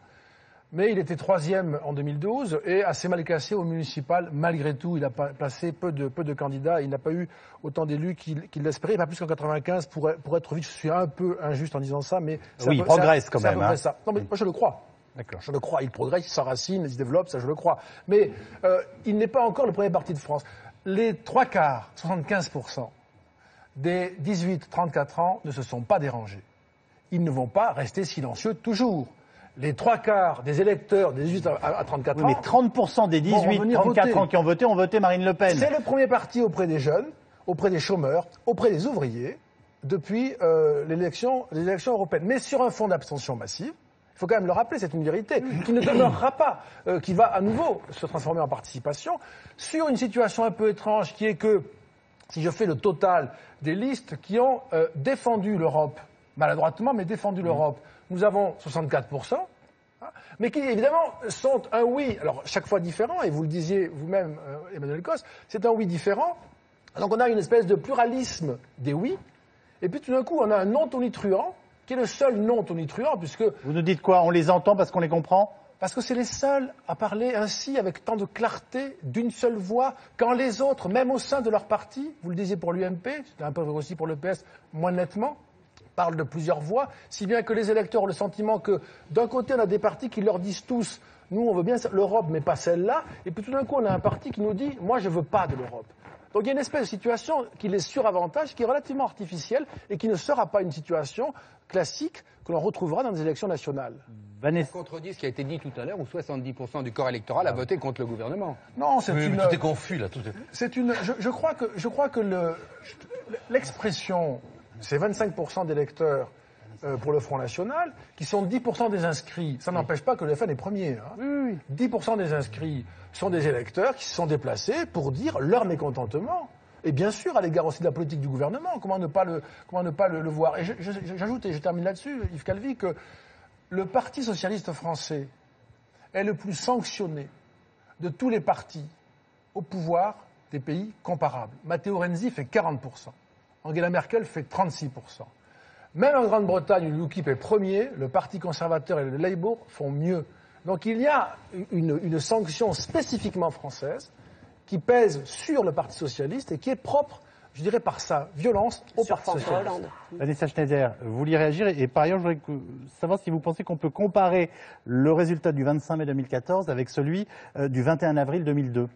Mais il était troisième en 2012 et assez mal classé au municipal. Malgré tout, il a placé peu de candidats. Il n'a pas eu autant d'élus qu'il l'espérait. Pas plus qu'en 95 pour être vite. Je suis un peu injuste en disant ça, mais oui, il progresse quand même. Hein. Ça. Non, mais moi je le crois. D'accord. Je le crois. Il progresse, il s'enracine, il se développe, ça je le crois. Mais il n'est pas encore le premier parti de France. Les trois quarts, 75%. Des 18-34 ans ne se sont pas dérangés. Ils ne vont pas rester silencieux toujours. Les trois quarts des électeurs des 18 à 34 ans... Mais 30% des 18-34 ans qui ont voté Marine Le Pen. C'est le premier parti auprès des jeunes, auprès des chômeurs, auprès des ouvriers, depuis l'élection européenne. Mais sur un fond d'abstention massive, il faut quand même le rappeler, c'est une vérité, qui ne demeurera pas, qui va à nouveau se transformer en participation, sur une situation un peu étrange qui est que, si je fais le total des listes qui ont défendu l'Europe, maladroitement, mais défendu l'Europe, nous avons 64%, hein, mais qui évidemment sont un oui, alors chaque fois différent, et vous le disiez vous-même, Emmanuel Cos, c'est un oui différent. Donc on a une espèce de pluralisme des oui, et puis tout d'un coup on a un non tonitruant, qui est le seul non tonitruant, puisque... Vous nous dites quoi? On les entend parce qu'on les comprend? Parce que c'est les seuls à parler ainsi, avec tant de clarté, d'une seule voix, quand les autres, même au sein de leur parti, vous le disiez pour l'UMP, c'est un peu aussi pour le PS, moins nettement, parlent de plusieurs voix, si bien que les électeurs ont le sentiment que, d'un côté, on a des partis qui leur disent tous, nous, on veut bien l'Europe, mais pas celle-là, et puis tout d'un coup, on a un parti qui nous dit, moi, je veux pas de l'Europe. Donc il y a une espèce de situation qui les suravantage, qui est relativement artificielle, et qui ne sera pas une situation classique que l'on retrouvera dans des élections nationales. Vanessa contredit ce qui a été dit tout à l'heure, où 70% du corps électoral a voté contre le gouvernement. Non, c'est oui, une... Tout est confus, là. Tout est... C'est une... Je crois que l'expression c'est 25% d'électeurs pour le Front National, qui sont 10% des inscrits. Ça n'empêche pas que le FN est premier. Hein. 10% des inscrits sont des électeurs qui se sont déplacés pour dire leur mécontentement. Et bien sûr, à l'égard aussi de la politique du gouvernement, comment ne pas le voir. Et j'ajoute, et je termine là-dessus, Yves Calvi, que le Parti socialiste français est le plus sanctionné de tous les partis au pouvoir des pays comparables. Matteo Renzi fait 40%. Angela Merkel fait 36%. Même en Grande-Bretagne, où l'UKIP est premier, le Parti conservateur et le Labour font mieux. Donc il y a une sanction spécifiquement française qui pèse sur le Parti socialiste et qui est propre, je dirais, par sa violence au Parti socialiste. Vanessa Schneider, vous vouliez réagir et par ailleurs, je voudrais savoir si vous pensez qu'on peut comparer le résultat du 25 mai 2014 avec celui du 21 avril 2002.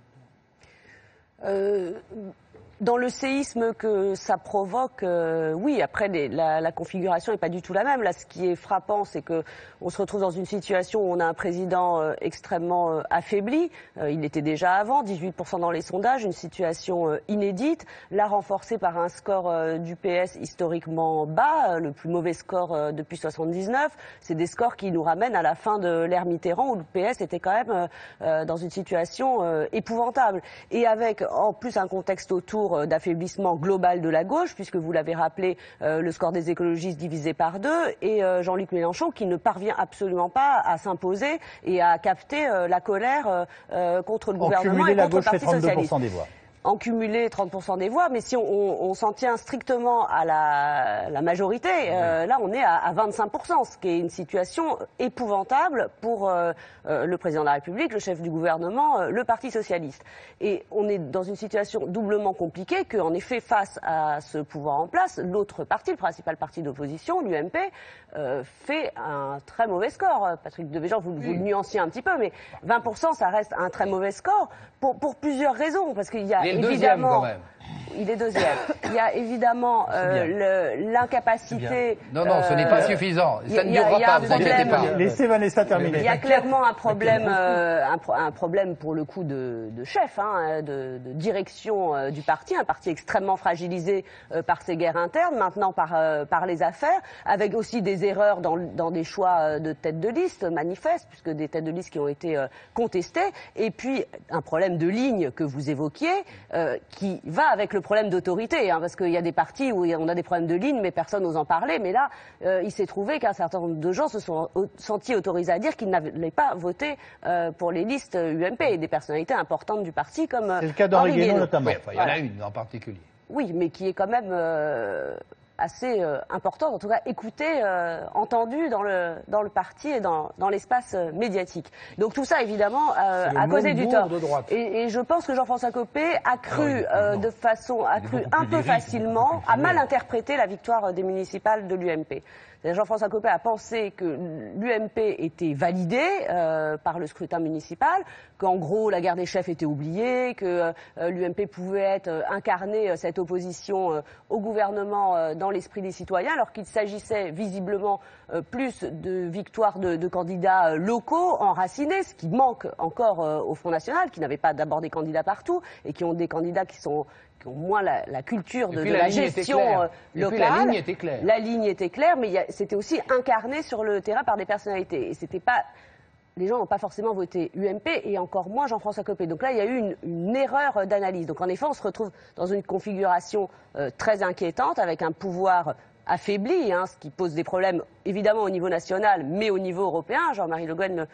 Dans le séisme que ça provoque, oui, après la configuration n'est pas du tout la même. Là, ce qui est frappant, c'est que on se retrouve dans une situation où on a un président extrêmement affaibli. Il était déjà avant, 18% dans les sondages, une situation inédite, là renforcée par un score du PS historiquement bas, le plus mauvais score depuis 79. C'est des scores qui nous ramènent à la fin de l'ère Mitterrand, où le PS était quand même dans une situation épouvantable. Et avec en plus un contexte autour d'affaiblissement global de la gauche, puisque vous l'avez rappelé, le score des écologistes divisé par 2, et Jean-Luc Mélenchon qui ne parvient absolument pas à s'imposer et à capter la colère contre le gouvernement et contre le Parti socialiste. Des voix. En cumulé 30% des voix, mais si on s'en tient strictement à la majorité, là on est à 25%, ce qui est une situation épouvantable pour le président de la République, le chef du gouvernement, le Parti socialiste. Et on est dans une situation doublement compliquée qu'en effet, face à ce pouvoir en place, l'autre parti, le principal parti d'opposition, l'UMP, fait un très mauvais score. Patrick Devéjean, vous le nuanciez un petit peu, mais 20%, ça reste un très mauvais score pour plusieurs raisons, parce qu'il y a évidemment, il est deuxième. Il y a évidemment l'incapacité. Non, ce n'est pas suffisant. Ça ne durera pas, vous inquiétez pas. Laissez Vanessa terminer. Il y a clairement un problème, un problème pour le coup de chef, de direction du parti, un parti extrêmement fragilisé par ses guerres internes, maintenant par les affaires, avec aussi des erreurs dans des choix de tête de liste manifestes, puisque des têtes de liste qui ont été contestées, et puis un problème de ligne que vous évoquiez, qui va avec le problème d'autorité, parce qu'il y a des partis où on a des problèmes de ligne, mais personne n'ose en parler. Mais là, il s'est trouvé qu'un certain nombre de gens se sont sentis autorisés à dire qu'ils n'allaient pas voter pour les listes UMP, et des personnalités importantes du parti comme c'est le cas d'Henri Guénon notamment. Oui, il y en a une en particulier. Oui, mais qui est quand même assez importante, en tout cas écoutée, entendue dans le parti et dans l'espace médiatique. Donc tout ça, évidemment, a causé du tort. Et je pense que Jean-François Copé a cru un peu facilement, a mal interprété la victoire des municipales de l'UMP. Jean-François Copé a pensé que l'UMP était validée par le scrutin municipal, qu'en gros la guerre des chefs était oubliée, que l'UMP pouvait incarner cette opposition au gouvernement dans l'esprit des citoyens, alors qu'il s'agissait visiblement plus de victoires de candidats locaux enracinés, ce qui manque encore au Front National, qui n'avait pas d'abord des candidats partout et qui ont des candidats qui ont moins la culture de la gestion locale. La ligne était claire. La ligne était claire, mais c'était aussi incarné sur le terrain par des personnalités. Et c'était pas, les gens n'ont pas forcément voté UMP et encore moins Jean-François Copé. Donc là, il y a eu une erreur d'analyse. Donc en effet, on se retrouve dans une configuration très inquiétante avec un pouvoir affaibli, ce qui pose des problèmes évidemment au niveau national, mais au niveau européen. Jean-Marie Le Guen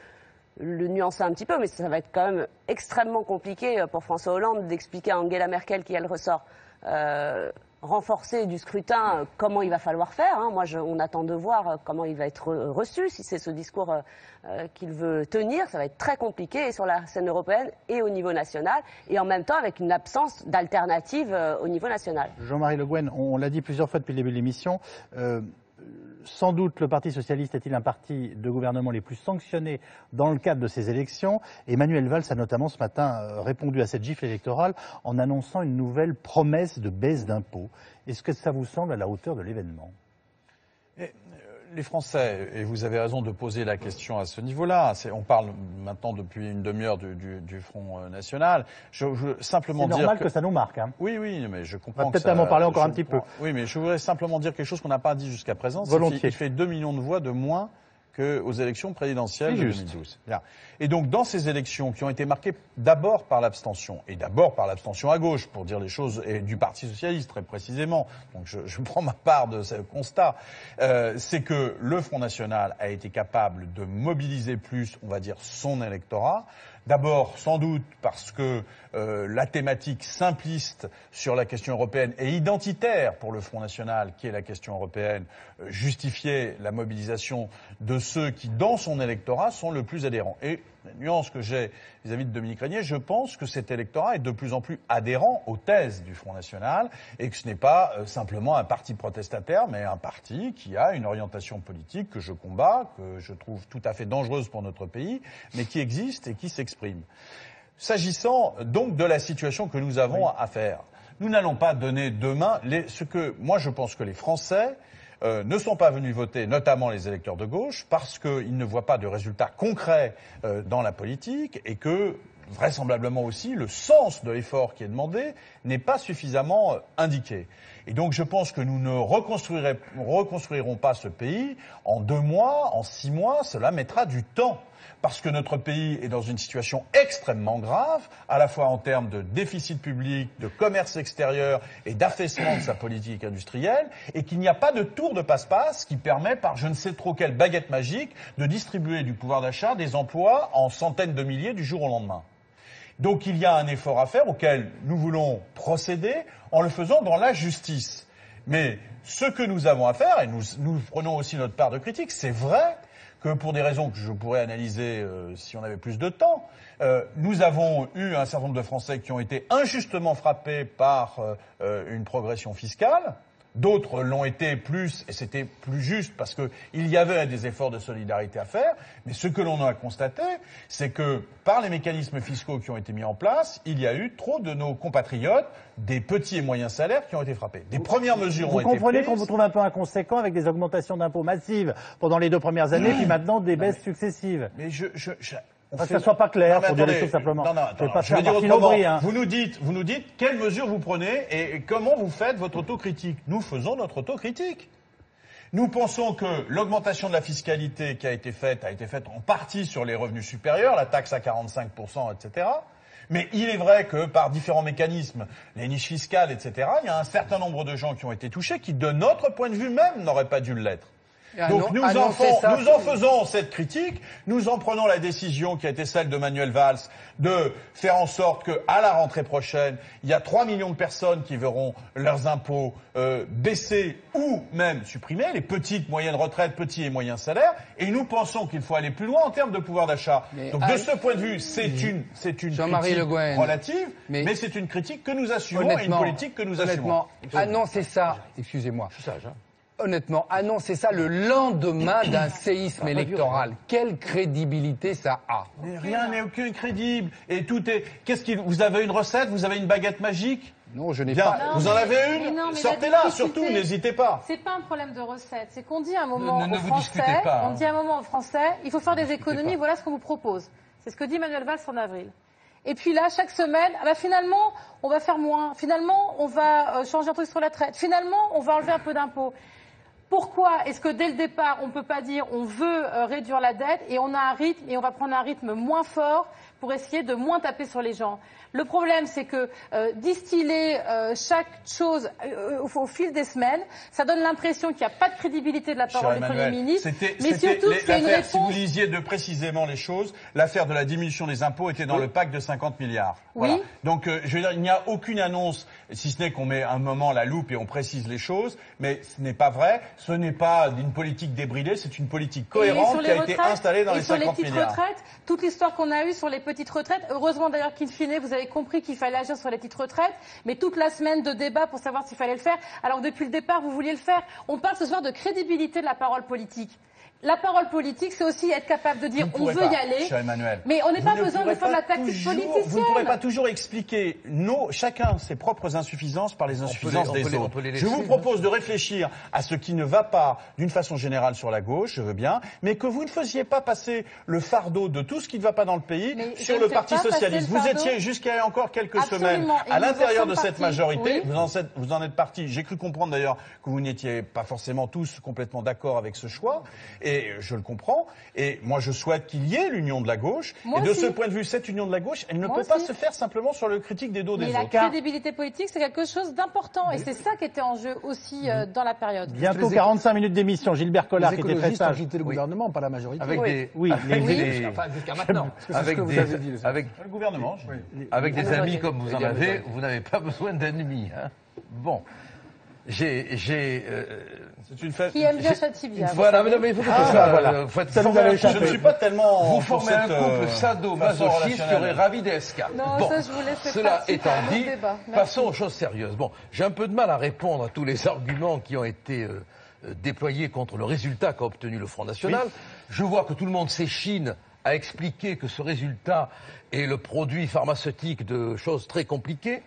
le nuancer un petit peu, mais ça va être quand même extrêmement compliqué pour François Hollande d'expliquer à Angela Merkel, qui a le ressort renforcé du scrutin, comment il va falloir faire. On attend de voir comment il va être reçu, si c'est ce discours qu'il veut tenir. Ça va être très compliqué, et sur la scène européenne et au niveau national, et en même temps avec une absence d'alternative au niveau national. Jean-Marie Le Guen, on l'a dit plusieurs fois depuis le début de l'émission, sans doute, le Parti socialiste est-il un parti de gouvernement les plus sanctionnés dans le cadre de ces élections. Emmanuel Valls a notamment ce matin répondu à cette gifle électorale en annonçant une nouvelle promesse de baisse d'impôts. Est-ce que ça vous semble à la hauteur de l'événement ? les Français, et vous avez raison de poser la question à ce niveau-là, on parle maintenant depuis une demi-heure du Front National. Je veux simplement dire c'est normal que ça nous marque. Hein. Oui, mais je comprends. On va peut-être en parler encore un petit peu. Oui, mais je voudrais simplement dire quelque chose qu'on n'a pas dit jusqu'à présent. Volontiers. Il fait 2 millions de voix de moins qu'aux élections présidentielles de 2012. Bien. Et donc, dans ces élections qui ont été marquées d'abord par l'abstention, et d'abord par l'abstention à gauche, pour dire les choses, et du Parti socialiste très précisément, donc je prends ma part de ce constat, c'est que le Front National a été capable de mobiliser plus, on va dire, son électorat. D'abord, sans doute, parce que la thématique simpliste sur la question européenne et identitaire pour le Front National, qui est la question européenne, justifiait la mobilisation de ceux qui, dans son électorat, sont le plus adhérents. Et la nuance que j'ai vis-à-vis de Dominique Régnier, je pense que cet électorat est de plus en plus adhérent aux thèses du Front National et que ce n'est pas simplement un parti protestataire, mais un parti qui a une orientation politique que je combats, que je trouve tout à fait dangereuse pour notre pays, mais qui existe et qui s'exprime. S'agissant donc de la situation que nous avons à faire, nous n'allons pas donner demain ce que moi je pense que les Français ne sont pas venus voter, notamment les électeurs de gauche, parce qu'ils ne voient pas de résultats concrets dans la politique et que, vraisemblablement aussi, le sens de l'effort qui est demandé n'est pas suffisamment indiqué. Et donc je pense que nous ne reconstruirons pas ce pays en 2 mois, en 6 mois, cela mettra du temps. Parce que notre pays est dans une situation extrêmement grave, à la fois en termes de déficit public, de commerce extérieur et d'affaissement de sa politique industrielle, et qu'il n'y a pas de tour de passe-passe qui permet, par je ne sais trop quelle baguette magique, de distribuer du pouvoir d'achat, des emplois en centaines de milliers du jour au lendemain. Donc il y a un effort à faire auquel nous voulons procéder en le faisant dans la justice. Mais ce que nous avons à faire, et nous prenons aussi notre part de critique, c'est vrai que pour des raisons que je pourrais analyser si on avait plus de temps, nous avons eu un certain nombre de Français qui ont été injustement frappés par une progression fiscale. D'autres l'ont été plus, et c'était plus juste parce qu'il y avait des efforts de solidarité à faire. Mais ce que l'on a constaté, c'est que par les mécanismes fiscaux qui ont été mis en place, il y a eu trop de nos compatriotes, des petits et moyens salaires qui ont été frappés. Des premières mesures ont été prises. Vous comprenez qu'on vous trouve un peu inconséquent avec des augmentations d'impôts massives pendant les 2 premières années, puis maintenant des baisses successives. Mais que ça soit pas clair, pour dire les choses simplement. Je veux dire autrement. Hein. Vous nous dites quelles mesures vous prenez et comment vous faites votre autocritique. Nous faisons notre autocritique. Nous pensons que l'augmentation de la fiscalité qui a été faite en partie sur les revenus supérieurs, la taxe à 45%, etc. Mais il est vrai que par différents mécanismes, les niches fiscales, etc., il y a un certain nombre de gens qui ont été touchés qui, de notre point de vue même, n'auraient pas dû l'être. Donc nous en faisons cette critique, nous en prenons la décision qui a été celle de Manuel Valls de faire en sorte qu'à la rentrée prochaine, il y a 3 millions de personnes qui verront leurs impôts baisser ou même supprimer, les petites, moyennes retraites, petits et moyens salaires, et nous pensons qu'il faut aller plus loin en termes de pouvoir d'achat. Donc de ce point de vue, c'est une critique relative, mais c'est une critique que nous assumons et une politique que nous assumons. Annoncer ça, excusez-moi. Je suis sage, hein. Honnêtement, annoncer ça le lendemain d'un séisme électoral, quelle crédibilité ça a? Mais rien n'est aucun crédible. Et tout est. Vous avez une recette? Vous avez une baguette magique? Non, je n'ai pas. Vous en avez une? Sortez-la, surtout, n'hésitez pas. C'est pas un problème de recette. C'est qu'on dit à un moment aux Français, il faut faire des économies, voilà ce qu'on vous propose. C'est ce que dit Manuel Valls en avril. Et puis là, chaque semaine, finalement, on va faire moins. Finalement, on va changer un truc sur la traite. Finalement, on va enlever un peu d'impôts. Pourquoi est-ce que dès le départ, on ne peut pas dire on veut réduire la dette et on a un rythme et on va prendre un rythme moins fort pour essayer de moins taper sur les gens? Le problème, c'est que distiller chaque chose au fil des semaines, ça donne l'impression qu'il n'y a pas de crédibilité de la parole du Premier ministre. Mais surtout, qu'il y a une réponse... Si vous lisiez précisément les choses, l'affaire de la diminution des impôts était dans le pacte de 50 milliards. Voilà. Oui. Donc, je veux dire, il n'y a aucune annonce, si ce n'est qu'on met un moment la loupe et on précise les choses, mais ce n'est pas vrai. Ce n'est pas une politique débridée, c'est une politique cohérente qui a été installée dans les 50 milliards. Retraites, toute l'histoire qu'on a eue sur les petites retraites, heureusement d'ailleurs qu'in fine, vous avez compris qu'il fallait agir sur les petites retraites, mais toute la semaine de débat pour savoir s'il fallait le faire, alors que depuis le départ, vous vouliez le faire. On parle ce soir de crédibilité de la parole politique. la parole politique, c'est aussi être capable de dire on veut y aller. Cher Emmanuel, mais on n'est pas besoin de faire de la tactique politicienne. Vous ne pourrez pas toujours expliquer chacun ses propres insuffisances par les insuffisances des autres. Je vous propose de réfléchir à ce qui ne va pas d'une façon générale sur la gauche, je veux bien, mais que vous ne faisiez pas passer le fardeau de tout ce qui ne va pas dans le pays sur le Parti socialiste. Vous étiez jusqu'à il y a encore quelques semaines à l'intérieur de cette majorité. Oui. Vous en êtes parti. J'ai cru comprendre d'ailleurs que vous n'étiez pas forcément tous complètement d'accord avec ce choix. Et je le comprends. Et moi, je souhaite qu'il y ait l'union de la gauche. Moi et de aussi. ce point de vue, cette union de la gauche, elle ne peut pas se faire simplement sur le critique des dos des autres. Mais la crédibilité politique, c'est quelque chose d'important. Et c'est ça qui était en jeu aussi dans la période. Bientôt 45 minutes d'émission. Gilbert Collard, qui était très Les écologistes ont sage. quitté le gouvernement, pas la majorité. Avec des... Oui, Enfin, jusqu'à maintenant. Avec Le gouvernement. avec des amis comme vous en avez, vous n'avez pas besoin d'ennemis. Hein. Bon. C'est une fête. Qui aime bien Châtillon. Voilà, mais il faut que voilà. ça nous avait Je ne suis pas tellement. Vous formez un couple sado-masochiste qui aurait ravi d'Esca. Non, bon, ça, je vous laisse cela participer étant à notre dit, débat. Merci. passons aux choses sérieuses. Bon, j'ai un peu de mal à répondre à tous les arguments qui ont été déployés contre le résultat qu'a obtenu le Front National. Oui. Je vois que tout le monde s'échine à expliquer que ce résultat est le produit pharmaceutique de choses très compliquées.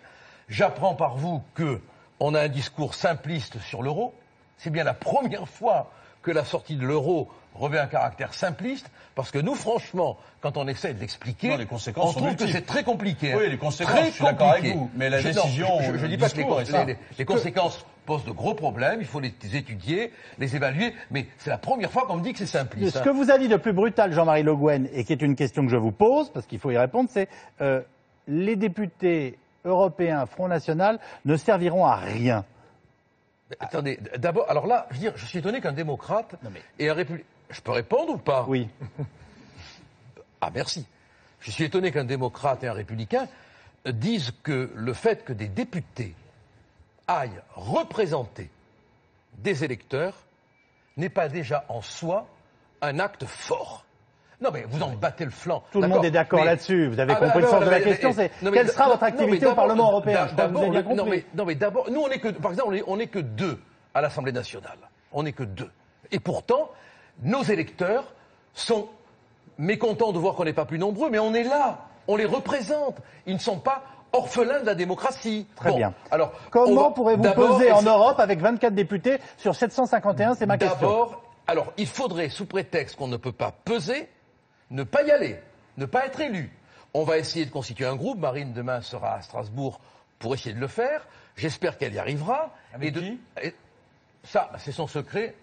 J'apprends par vous que on a un discours simpliste sur l'euro. C'est bien la première fois que la sortie de l'euro revêt un caractère simpliste, parce que nous, franchement, quand on essaie de l'expliquer, on trouve que c'est très compliqué. Oui, les conséquences, je suis d'accord avec vous, mais la décision... Je ne dis pas que les conséquences posent de gros problèmes, il faut les étudier, les évaluer, mais c'est la première fois qu'on me dit que c'est simpliste. Ce que vous a dit de plus brutal, Jean-Marie Le Guen, et qui est une question que je vous pose, parce qu'il faut y répondre, c'est les députés européens Front National ne serviront à rien. Attendez, d'abord, alors là, je veux dire, je suis étonné qu'un démocrate et un républicain... Je peux répondre ou pas? Oui. Ah, merci. Je suis étonné qu'un démocrate et un républicain disent que le fait que des députés aillent représenter des électeurs n'est pas déjà en soi un acte fort. Non, mais vous en battez le flanc. Tout le monde est d'accord là-dessus. Vous avez compris le sens de la question. C'est quelle sera votre activité au Parlement européen? Non, mais d'abord, nous, on est que, par exemple, on n'est que 2 à l'Assemblée nationale. On n'est que 2. Et pourtant, nos électeurs sont mécontents de voir qu'on n'est pas plus nombreux, mais on est là. On les représente. Ils ne sont pas orphelins de la démocratie. Très bien. Alors, comment pourrez-vous peser en Europe avec 24 députés sur 751? C'est ma question. D'abord, alors, il faudrait, sous prétexte qu'on ne peut pas peser, ne pas y aller, ne pas être élu. On va essayer de constituer un groupe. Marine, demain, sera à Strasbourg pour essayer de le faire. J'espère qu'elle y arrivera. Avec qui ? Ça, c'est son secret.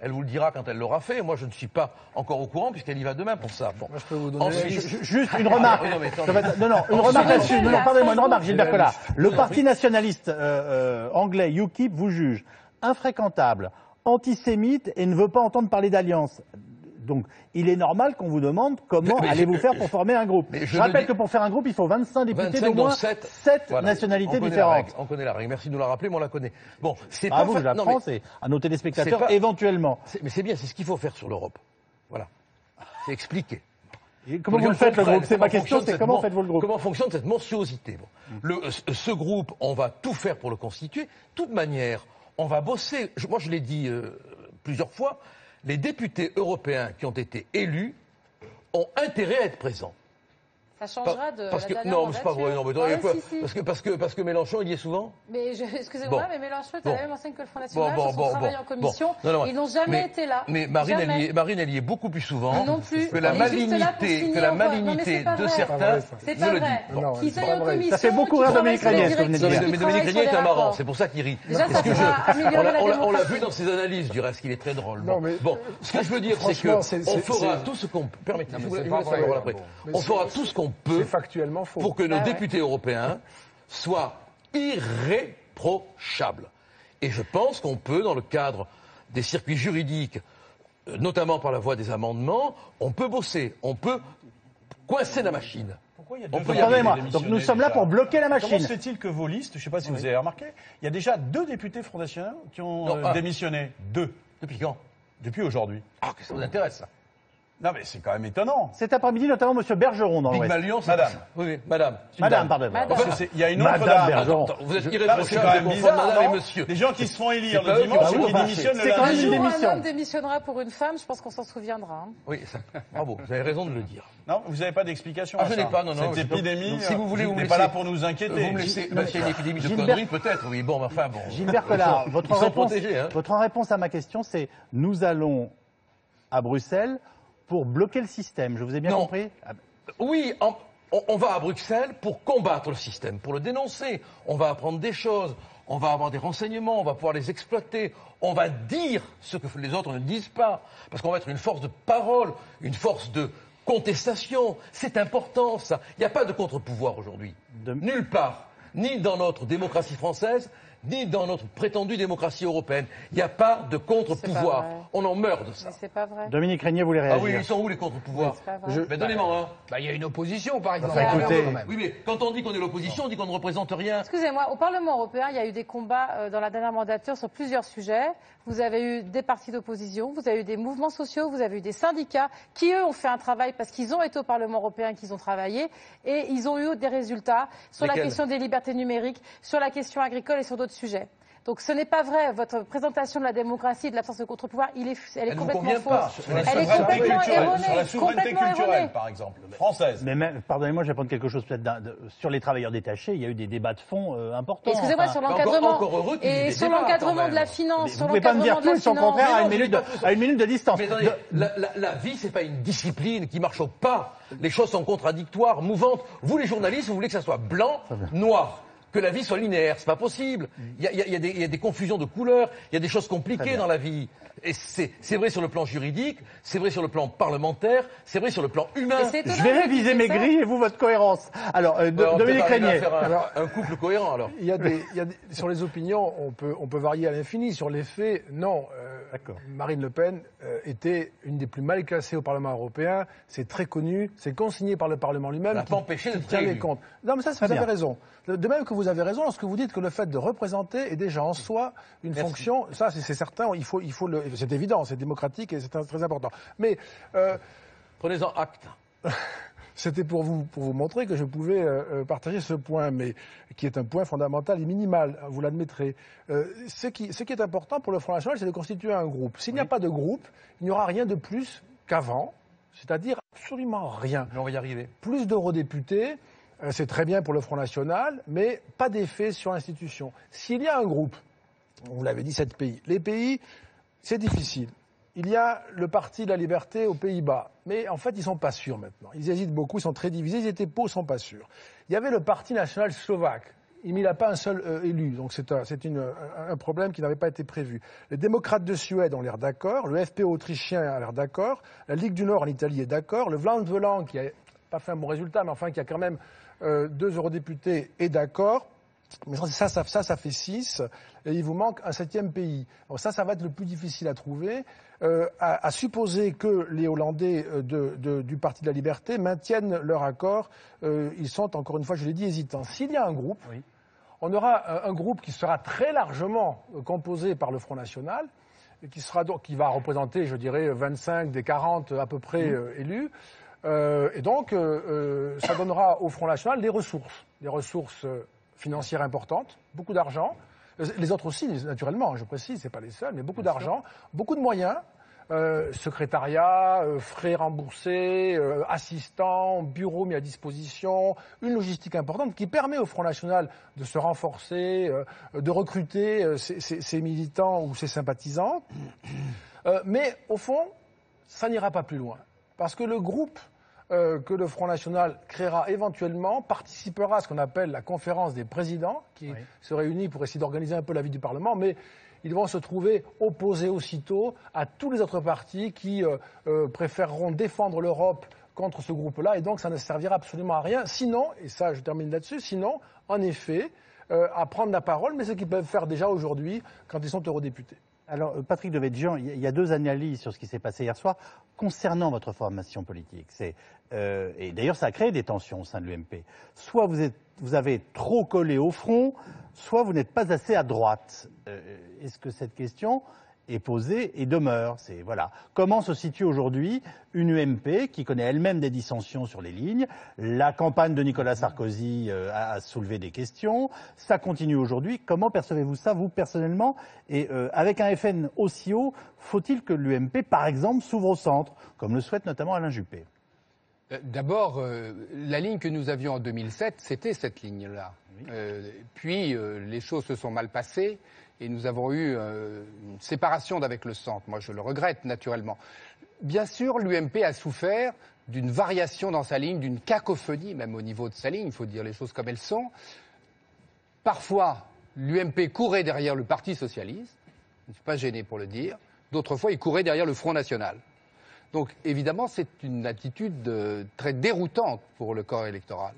Elle vous le dira quand elle l'aura fait. Moi, je ne suis pas encore au courant puisqu'elle y va demain pour ça. Bon. Moi, je peux vous donner... Juste une remarque. Une remarque là-dessus. Non, pardonnez-moi, une remarque, Gilbert Collard. Le parti nationaliste anglais, UKIP, vous juge infréquentable, antisémite et ne veut pas entendre parler d'alliance. Donc, il est normal qu'on vous demande comment allez-vous faire pour former un groupe. Je rappelle que pour faire un groupe, il faut 25 députés d'au moins 7 nationalités différentes. On connaît la règle. Merci de nous la rappeler, mais on la connaît. Bon, c'est pas vous, je la prends, c'est à nos téléspectateurs éventuellement. Mais c'est bien, c'est ce qu'il faut faire sur l'Europe. Voilà. C'est expliquer. Comment vous le faites, le groupe? C'est ma question, c'est comment faites-vous le groupe? Comment fonctionne cette monstruosité? Ce groupe, on va tout faire pour le constituer. De toute manière, on va bosser. Moi, je l'ai dit plusieurs fois. Les députés européens qui ont été élus ont intérêt à être présents. Ça changera de parce que, la dernière non, mais c'est pas vrai. Non, mais ouais, quoi, si. Parce que Mélenchon, il y est souvent. Mais excusez-moi, mais Mélenchon est à la même enseigne que le Front National sur son travail en commission. Ils n'ont jamais été là. Mais Marine, elle y est beaucoup plus souvent. Non plus. Que la malignité de certains ne le dit. Qui sont en commission. Ça fait beaucoup rire Dominique Régnier, ce que vous venez de dire. Mais Dominique Régnier est un marrant, c'est pour ça qu'il rit. On l'a vu dans ses analyses, du reste, qu'il est très drôle. Bon, ce que je veux dire, c'est qu'on fera tout ce qu'on peut. Permettez-moi, on fera tout ce qu'on peut pour que nos députés européens soient irréprochables. Et je pense qu'on peut, dans le cadre des circuits juridiques, notamment par la voie des amendements, on peut bosser, on peut coincer la machine. Pourquoi il y a Pardonnez-moi, donc nous sommes là pour bloquer la machine. Comment se fait-il que vos listes, je ne sais pas si vous avez remarqué, il y a déjà 2 députés Front National qui ont démissionné. 2. Depuis quand? Depuis aujourd'hui. Ah, que ça vous intéresse, ça? Non, mais c'est quand même étonnant. Cet après-midi, notamment M. Bergeron dans l'Ouest. Madame. Oui, madame. Madame, pardon. Il y a une autre Madame dame. Bergeron. Attends, vous êtes C'est irréprochable quand de même confondre bizarre, madame et non monsieur. Les gens qui se font élire C'est pas le eux qui dimanche vont et qui vous démissionnent C'est le quand même lundi. une Un jour, démission. un homme démissionnera pour une femme, je pense qu'on s'en souviendra. Hein. Oui, bravo, vous avez raison de le dire. Non, vous n'avez pas d'explication. Ah, à je ça. n'ai pas, non, non. Cette épidémie, Donc, si vous voulez, vous me n'est pas laissez- là pour nous inquiéter. Vous me laissez, bah, s'il y a une épidémie de Gilbert- conneries, peut-être, oui, bon, enfin, bon. Gilbert Collard, votre Ils sont réponse, protégés, hein. votre réponse à ma question, c'est nous allons à Bruxelles pour bloquer le système. Je vous ai bien Non. compris? Oui, on va à Bruxelles pour combattre le système, pour le dénoncer. On va apprendre des choses, on va avoir des renseignements, on va pouvoir les exploiter. On va dire ce que les autres ne disent pas. Parce qu'on va être une force de parole, une force de contestation. C'est important, ça. Il n'y a pas de contre-pouvoir aujourd'hui. Nulle part. Ni dans notre démocratie française, ni dans notre prétendue démocratie européenne. Il n'y a pas de C'est contre-pouvoir. pas vrai. On en meurt de ça. Mais c'est pas vrai. Dominique Régnier voulait Ah réagir. oui, ils sont où les contre-pouvoirs? C'est pas vrai. Mais donnez-moi un. Bah, il y a une opposition, par exemple. Enfin, écoutez- Quand même. Oui, mais quand on dit qu'on est l'opposition, on dit qu'on ne représente rien. Excusez-moi, au Parlement européen, il y a eu des combats dans la dernière mandature sur plusieurs sujets. Vous avez eu des partis d'opposition, vous avez eu des mouvements sociaux, vous avez eu des syndicats qui, eux, ont fait un travail parce qu'ils ont été au Parlement européen, qu'ils ont travaillé, et ils ont eu des résultats sur la Lesquels? question des libertés numériques, sur la question agricole et sur d'autres sujets. Donc ce n'est pas vrai. Votre présentation de la démocratie et de l'absence de contre-pouvoir, elle est Elle vous complètement convient pas. fausse. Sur la Elle est souveraineté complètement culturelle, erronée. sur la souveraineté Complètement culturelle, erronée. par exemple, française. Mais même, pardonnez-moi, je vais prendre quelque chose peut-être sur les travailleurs détachés. Il y a eu des débats de fond importants. Excusez-moi, Enfin, sur encore l'encadrement heureux qu'il y ait et des sur débats, l'encadrement quand de la même. finance, vous sur pouvez pas me dire l'encadrement de tout la et son contraire finance. à une minute de distance. Mais attendez, la vie, c'est pas une discipline qui marche au pas. Les choses sont contradictoires, mouvantes. Vous, les journalistes, vous voulez que ça soit blanc, noir. Que la vie soit linéaire, c'est pas possible. Il y a des confusions de couleurs, il y a des choses compliquées dans la vie. Et c'est vrai sur le plan juridique, c'est vrai sur le plan parlementaire, c'est vrai sur le plan humain. Et c'est étonnant Je vais que vous réviser disiez mes ça. grilles et vous votre cohérence. Alors, On va Dominique peut-être arriver à Régnier. faire un couple cohérent alors. Sur les opinions, on peut varier à l'infini. Sur les faits, non. D'accord. Marine Le Pen était une des plus mal classées au Parlement européen. C'est très connu. C'est consigné par le Parlement lui-même. Elle n'a pas empêché qui d'être tient les réélue. comptes. Non, mais ça, Très vous avez bien. raison. De même que vous avez raison lorsque vous dites que le fait de représenter est déjà en soi une fonction. Ça, c'est certain. C'est évident. C'est démocratique et c'est très important. Mais Prenez-en acte. c'était pour vous montrer que je pouvais partager ce point, mais qui est un point fondamental et minimal, vous l'admettrez. Ce qui est important pour le Front National, c'est de constituer un groupe. S'il n'y a pas de groupe, il n'y aura rien de plus qu'avant, c'est-à-dire absolument rien. Mais on va y arriver. Plus d'eurodéputés, c'est très bien pour le Front National, mais pas d'effet sur l'institution. S'il y a un groupe, vous l'avez dit, 7 pays. Les pays, c'est difficile. Il y a le Parti de la Liberté aux Pays-Bas, mais en fait, ils ne sont pas sûrs maintenant. Ils hésitent beaucoup, ils sont très divisés, ils étaient pour, ils ne sont pas sûrs. Il y avait le Parti national slovaque. Il n'y a pas un seul élu, donc c'est un problème qui n'avait pas été prévu. Les démocrates de Suède ont l'air d'accord, le FPÖ autrichien a l'air d'accord, la Ligue du Nord en Italie est d'accord, le Vlaams Belang, qui n'a pas fait un bon résultat, mais enfin qui a quand même 2 eurodéputés, est d'accord. Mais ça fait 6, et il vous manque un 7e pays. Donc ça va être le plus difficile à trouver, à supposer que les Hollandais du Parti de la Liberté maintiennent leur accord. Ils sont, encore une fois, je l'ai dit, hésitants. S'il y a un groupe, Oui. on aura un groupe qui sera très largement composé par le Front National, et qui va représenter, je dirais, 25 des 40 à peu près élus. Et donc, ça donnera au Front National des ressources financières importantes, beaucoup d'argent. Les autres aussi, naturellement, je précise, c'est pas les seuls, mais beaucoup d'argent, beaucoup de moyens, secrétariat, frais remboursés, assistants, bureaux mis à disposition, une logistique importante qui permet au Front National de se renforcer, de recruter ses militants ou ses sympathisants. Mais au fond, ça n'ira pas plus loin. Parce que le groupe que le Front National créera éventuellement participera à ce qu'on appelle la conférence des présidents, qui se réunit pour essayer d'organiser un peu la vie du Parlement, mais ils vont se trouver opposés aussitôt à tous les autres partis qui préféreront défendre l'Europe contre ce groupe-là, et donc ça ne servira absolument à rien. Sinon, et ça je termine là-dessus, sinon, en effet, à prendre la parole, mais ce qu'ils peuvent faire déjà aujourd'hui quand ils sont eurodéputés. Alors, Patrick Devedjian, il y a 2 analyses sur ce qui s'est passé hier soir concernant votre formation politique. Et d'ailleurs, ça a créé des tensions au sein de l'UMP. Soit vous avez trop collé au front, soit vous n'êtes pas assez à droite. Est-ce que cette question est posée et demeure. Voilà. Comment se situe aujourd'hui une UMP qui connaît elle-même des dissensions sur les lignes? La campagne de Nicolas Sarkozy a soulevé des questions. Ça continue aujourd'hui. Comment percevez-vous ça, vous, personnellement? Et avec un FN aussi haut, faut-il que l'UMP, par exemple, s'ouvre au centre, comme le souhaite notamment Alain Juppé? D'abord, la ligne que nous avions en 2007, c'était cette ligne-là. Oui. Puis, les choses se sont mal passées et nous avons eu une séparation d'avec le centre. Moi, je le regrette, naturellement. Bien sûr, l'UMP a souffert d'une variation dans sa ligne, d'une cacophonie, même au niveau de sa ligne, il faut dire les choses comme elles sont. Parfois, l'UMP courait derrière le Parti socialiste, je ne suis pas gêné pour le dire. D'autres fois, il courait derrière le Front national. Donc, évidemment, c'est une attitude très déroutante pour le corps électoral.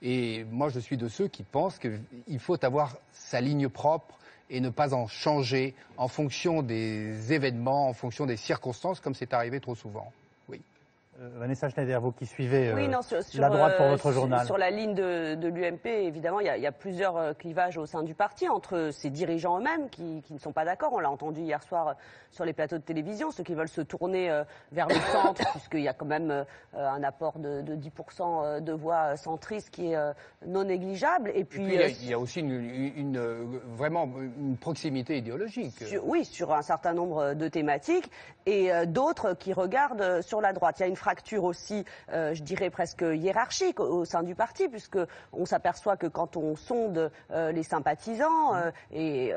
Et moi, je suis de ceux qui pensent qu'il faut avoir sa ligne propre et ne pas en changer en fonction des événements, en fonction des circonstances, comme c'est arrivé trop souvent. Oui. Vanessa Schneider, vous qui suivez la droite pour votre journal. Sur la ligne de l'UMP, évidemment, il y a plusieurs clivages au sein du parti, entre ses dirigeants eux-mêmes qui ne sont pas d'accord. On l'a entendu hier soir sur les plateaux de télévision, ceux qui veulent se tourner vers le centre, puisqu'il y a quand même un apport de 10% de voix centristes qui est non négligeable. Et puis il y a aussi vraiment une proximité idéologique. Sur un certain nombre de thématiques, et d'autres qui regardent sur la droite. Il y a une fracture aussi, je dirais presque hiérarchique au sein du parti, puisque on s'aperçoit que quand on sonde les sympathisants et